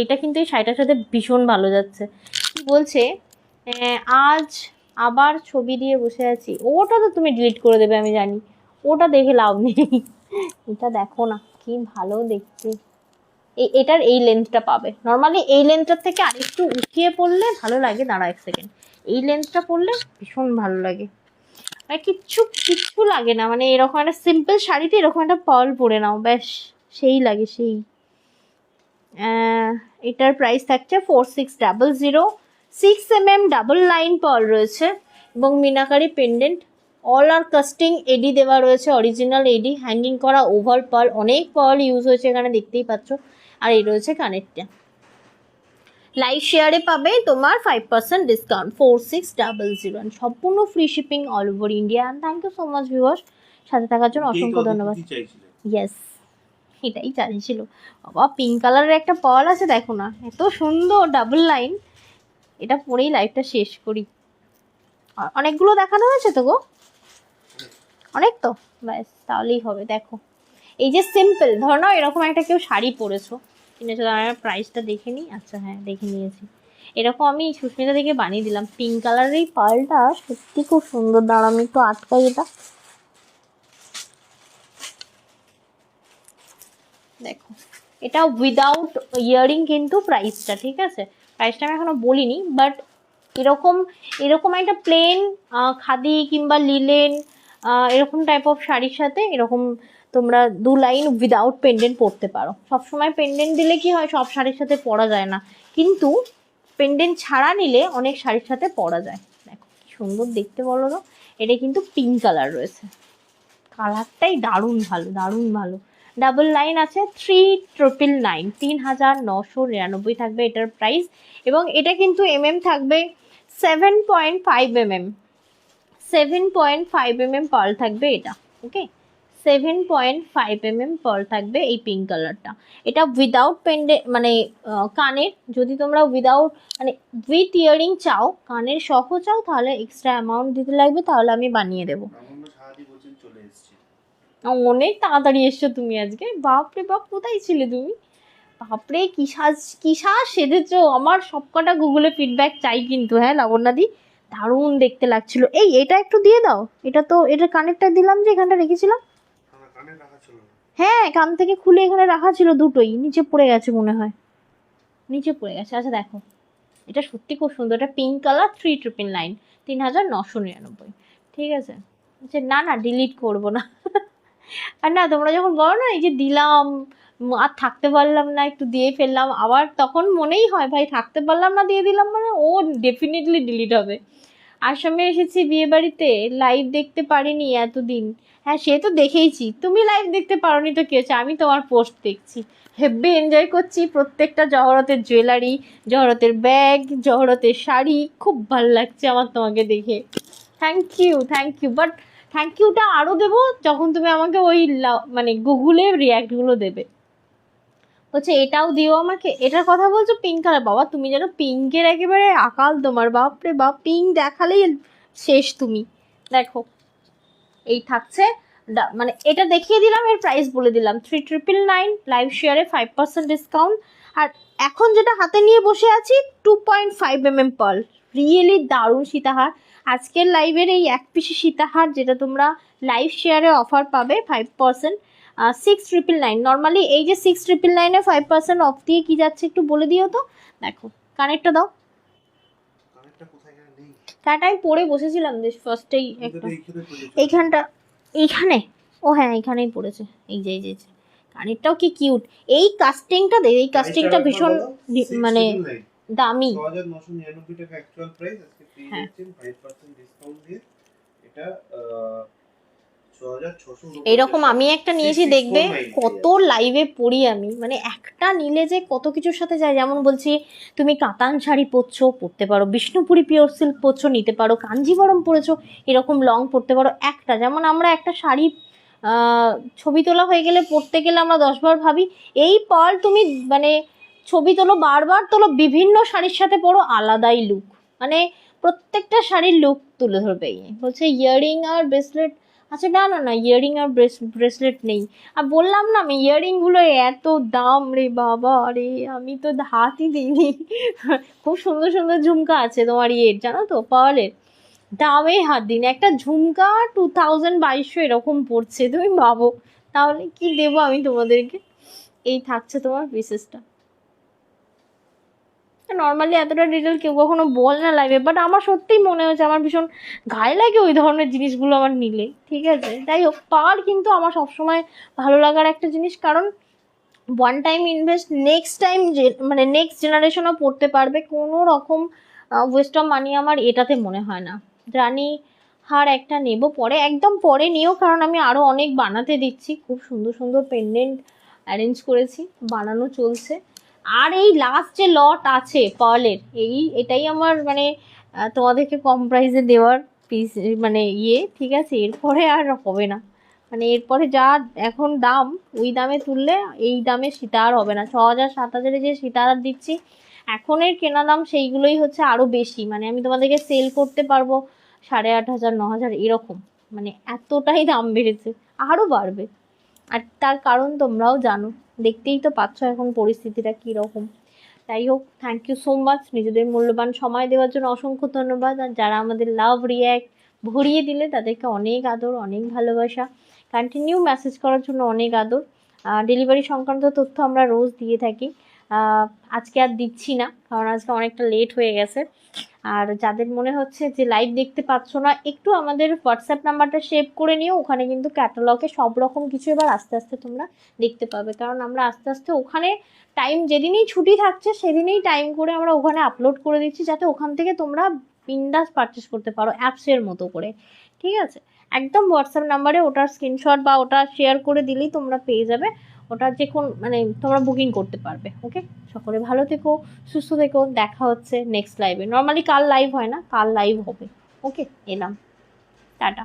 এটা কিন্তু এই শাড়িটার সাথে ভীষণ ভালো যাচ্ছে। কি বলছে, আজ আবার ছবি দিয়ে বসে আছি, ওটা তো তুমি ডিলিট করে দেবে আমি জানি, ওটা দেখে লাভ নেই এটা দেখো না কি ভালো দেখতে। এটার এই লেন্থটা পাবে, নর্মালি এই লেন্থটার থেকে আরেকটু উঠিয়ে পড়লে ভালো লাগে। দাঁড়া 1 সেকেন্ড, এই লেন্থটা পড়লে ভীষণ ভালো লাগে। মানে কিচ্ছু কিচ্ছু লাগে না, মানে এরকম একটা সিম্পল শাড়িতে এরকম একটা পার্ল পরে নাও, ব্যাস সেই লাগে সেই। এটার প্রাইস থাকছে 4600। 6 mm ডাবল লাইন পার্ল রয়েছে এবং মিনাকারি পেন্ডেন্ট, অল আর কাস্টিং এডি দেওয়া রয়েছে, অরিজিনাল এডি, হ্যাঙ্গিং করা ওভার পার্ল, অনেক পার্ল ইউজ হয়েছে এখানে দেখতেই পাচ্ছ। আর এই রয়েছে কানেরটা। লাইভ শেয়ারে পাবে তোমার 5% ডিসকাউন্ট 4600, সম্পূর্ণ free shipping all over India. And thank you so much viewers, সাথে থাকার জন্য অসংখ্য ধন্যবাদ। ইয়েস, এটাই চাইছিল। বাবা পিঙ্ক কালারের একটা পার্ল আছে দেখো না, এত সুন্দর ডাবল লাইন। এটা পরেই লাইফটা শেষ করি। অনেকগুলো দেখানো হয়েছে তো গো, অনেক তো, ব্যাস তাহলেই হবে। দেখো এই যে সিম্পল, ধর না এরকম একটা কেউ শাড়ি পরেছো, কিনেছো, আমার প্রাইসটা দেখে নিই। আচ্ছা হ্যাঁ দেখে নিয়েছি। এরকম আমি সুস্মিতা থেকে বানিয়ে দিলাম। পিঙ্ক কালারের এই পার্লটা সত্যি খুব সুন্দর। দাঁড়া আমি একটু আটকাই এটা। দেখো এটা উইদাউট ইয়ারিং কিন্তু প্রাইসটা, ঠিক আছে, প্রাইসটা আমি এখনো বলিনি, বাট এরকম এরকম একটা প্লেন খাদি কিংবা লিলেন এরকম টাইপ অফ শাড়ির সাথে এরকম তোমরা 2 লাইন উইদাউট পেন্ডেন্ট পরতে পারো। সবসময় পেন্ডেন্ট দিলে কি হয়, সব শাড়ির সাথে পরা যায় না, কিন্তু পেন্ডেন্ট ছাড়া নিলে অনেক শাড়ির সাথে পরা যায়। দেখো কি সুন্দর দেখতে বলো তো। এটা কিন্তু পিঙ্ক কালার রয়েছে, কালারটাই দারুণ ভালো, দারুণ ভালো। ডাবল লাইন আছে, 3999, 3999 থাকবে এটার প্রাইস। এবং এটা কিন্তু থাকবে 7.5 mm, 7.5 mm পার্ল থাকবে এটা। ওকে, 7.5 mm পার্ল থাকবে এই পিঙ্ক কালারটা। এটা উইদাউট মানে কানের, যদি তোমরা উইদাউট মানে উইথ ইয়ারিং চাও, কানের সহ চাও, তাহলে এক্সট্রা অ্যামাউন্ট দিতে লাগবে, তাহলে আমি বানিয়ে দেবো। অনেক তাড়াতাড়ি এসছো তুমি আজকে, বাপরে বাপ, কোথায় ছিলে তুমি? বাপরে কি সাজ সেজেছো, আমার সবকটা গুগলে ফিডব্যাক চাই কিন্তু। হ্যাঁ লাবণ্যাদি, দারুণ দেখতে লাগছিল। এই এটা একটু দিয়ে দাও, এটা তো এটা কানেরটা দিলাম যে এখানটা রেখেছিলাম। হ্যাঁ কান থেকে খুলে এখানে রাখা ছিল, দুটোই নিচে পড়ে গেছে মনে হয়, নিচে পড়ে গেছে। আচ্ছা দেখো এটা সত্যি খুব সুন্দর, এটা পিঙ্ক কালার, 3999, 3999, ঠিক আছে। আচ্ছা না না ডিলিট করবো না। আর না তোমরা যখন বলো না এই যে দিলাম আর থাকতে পারলাম না, একটু দিয়ে ফেললাম, আবার তখন মনেই হয় ভাই থাকতে পারলাম না দিয়ে দিলাম, মানে ও ডেফিনেটলি ডিলিট হবে। আসামে এসেছি বিয়ে বাড়িতে, লাইভ দেখতে পারিনি এতদিন। হ্যাঁ সে তো দেখেইছি, তুমি লাইভ দেখতে পারোনি তো কি হয়েছে, আমি তোমার পোস্ট দেখছি, হেব্বি এনজয় করছি প্রত্যেকটা জহরতের জুয়েলারি, জহরতের ব্যাগ, জহরতের শাড়ি, খুব ভালো লাগছে আমার তোমাকে দেখে। থ্যাংক ইউ, বাট থ্যাংক ইউটা আরও দেবো যখন তুমি আমাকে ওই মানে গুগলে রিয়াক্টগুলো দেবে। হচ্ছে এটাও দিও আমাকে। এটার কথা বলছো পিঙ্ক কালার, বাবা তুমি যেন পিঙ্কের একেবারে আকাল তোমার, বাপরে বাপ, পিঙ্ক দেখালেই শেষ তুমি। দেখো এই থাকছে মানে এটা দেখিয়ে দিলাম, এর প্রাইস বলে দিলাম 3999, লাইভ শেয়ারে 5% ডিসকাউন্ট। আর এখন যেটা হাতে নিয়ে বসে আছি 2.5 mm পার্ল, রিয়েলি দারুণ সীতাহার। আজকের লাইভের এই এক পিসি সীতাহার যেটা তোমরা লাইভ শেয়ারে অফার পাবে 5%, 6999। নর্মালি এই যে 6999-এ 5% অফ দিয়ে কি যাচ্ছে একটু বলে দিও তো। দেখো কানেরটা দাও, কানেরটা আমি পরে বসেছিলাম বেশ ফার্স্টেই একটা এইখানটা, এইখানে, ও হ্যাঁ এইখানেই পড়েছে, এই যে কানেরটাও কি কিউট। এই কাস্টিংটা দেখ, এই কাস্টিংটা ভীষণ মানে দামি। 6999 টাকা অ্যাকচুয়াল প্রাইস, আজকে পেয়ে যাচ্ছেন 5% ডিসকাউন্ট দিয়ে। এটা 6600। এইরকম আমি একটা নিয়েছি, দেখবে কত লাইভে পড়ি আমি, মানে একটা নিলে যে কত কিছুর সাথে যায়। যেমন বলছি তুমি কাতান শাড়ি পরতে পারো, বিষ্ণুপুরি পিওর সিল্ক পরছো নিতে পারো, কাঞ্জিবরম পরেছো এরকম লং পরতে পারো। একটা যেমন আমরা একটা শাড়ি ছবি তোলা হয়ে গেলে পরতে গেলে আমরা 10 বার ভাবি, এই পার্ল তুমি মানে ছবি তোলো, বারবার তোলো, বিভিন্ন শাড়ির সাথে পরো, আলাদাই লুক, মানে প্রত্যেকটা শাড়ির লুক তুলে ধরবে। বলছে ইয়াররিং আর ব্রেসলেট, আচ্ছা না ইয়াররিং আর ব্রেসলেট নেই। আর বললাম না আমি ইয়াররিংগুলো এত দাম রে বাবা রে, আমি তো হাতই দিইনি। খুব সুন্দর সুন্দর ঝুমকা আছে তোমার জানো তো পার্লের, দামে হাত দিন। একটা ঝুমকা 2200 এরকম পড়ছে, তুমি ভাবো তাহলে কি দেবো আমি তোমাদেরকে। এই থাকছে তোমার পিসেসটা, নর্মালি এতটা ডিটেল কেউ কখনো বল না লাইভে, বাট আমার সত্যিই মনে হয়েছে আমার ভীষণ গায়ে লাগে ওই ধরনের জিনিসগুলো আমার নিলে। ঠিক আছে, যাই হোক, পার কিন্তু আমার সবসময় ভালো লাগার একটা জিনিস, কারণ one time invest, next time মানে নেক্সট জেনারেশনও পড়তে পারবে, কোনো রকম ওয়েস্ট অফ মানি আমার এটাতে মনে হয় না। রানী হার একটা নেব পরে, একদম পরে নিও, কারণ আমি আরও অনেক বানাতে দিচ্ছি, খুব সুন্দর সুন্দর পেন্ডেন্ট অ্যারেঞ্জ করেছি, বানানো চলছে। আর এই লাস্ট যে লট আছে পার্লের, এটাই আমার মানে তোমাদেরকে কম প্রাইসে দেওয়ার পিস, মানে ঠিক আছে, এরপরে আর হবে না, মানে এরপরে যা এখন দাম, ওই দামে তুললে এই দামে সীতাহার হবে না। 6,000 7,000 যে সীতাহার দিচ্ছি এখনের কেনা দাম সেইগুলোই হচ্ছে আরও বেশি, মানে আমি তোমাদেরকে সেল করতে পারবো 8,500 9,000 এরকম, মানে এতটাই দাম বেড়েছে, আরও বাড়বে। আর তার কারণ তোমরাও জানো, দেখতেই তো পাচ্ছ এখন পরিস্থিতিটা কীরকম। যাই হোক, থ্যাংক ইউ সো মাচ, নিজেদের মূল্যবান সময় দেওয়ার জন্য অসংখ্য ধন্যবাদ। আর যারা আমাদের লাভ রিয়্যাক্ট ভরিয়ে দিলে তাদেরকে অনেক আদর, অনেক ভালোবাসা, কন্টিনিউ মেসেজ করার জন্য অনেক আদর। ডেলিভারি সংক্রান্ত তথ্য আমরা রোজ দিয়ে থাকি, আজকে আর দিচ্ছি না কারণ আজকে অনেকটা লেট হয়ে গেছে। আর যাদের মনে হচ্ছে যে লাইভ দেখতে পাচ্ছ না, একটু আমাদের হোয়াটসঅ্যাপ নাম্বারটা সেভ করে নিও, ওখানে কিন্তু ক্যাটালগে সব রকম কিছু এবার আস্তে আস্তে তোমরা দেখতে পাবে, কারণ আমরা আস্তে আস্তে ওখানে টাইম যেদিনই ছুটি থাকছে সেদিনই টাইম করে আমরা ওখানে আপলোড করে দিচ্ছি, যাতে ওখান থেকে তোমরা বিন্দাস পারচেস করতে পারো অ্যাপসের মতো করে। ঠিক আছে, একদম হোয়াটসঅ্যাপ নাম্বারে ওটার স্ক্রিনশট বা ওটা শেয়ার করে দিলেই তোমরা পেয়ে যাবে, ওটা যে কোন মানে তোমরা বুকিং করতে পারবে। ওকে, সকলে ভালো থেকো, সুস্থ থেকো, দেখা হচ্ছে নেক্সট লাইভে। নর্মালি কাল লাইভ হয় না, কাল লাইভ হবে। ওকে, এলাম, টাটা।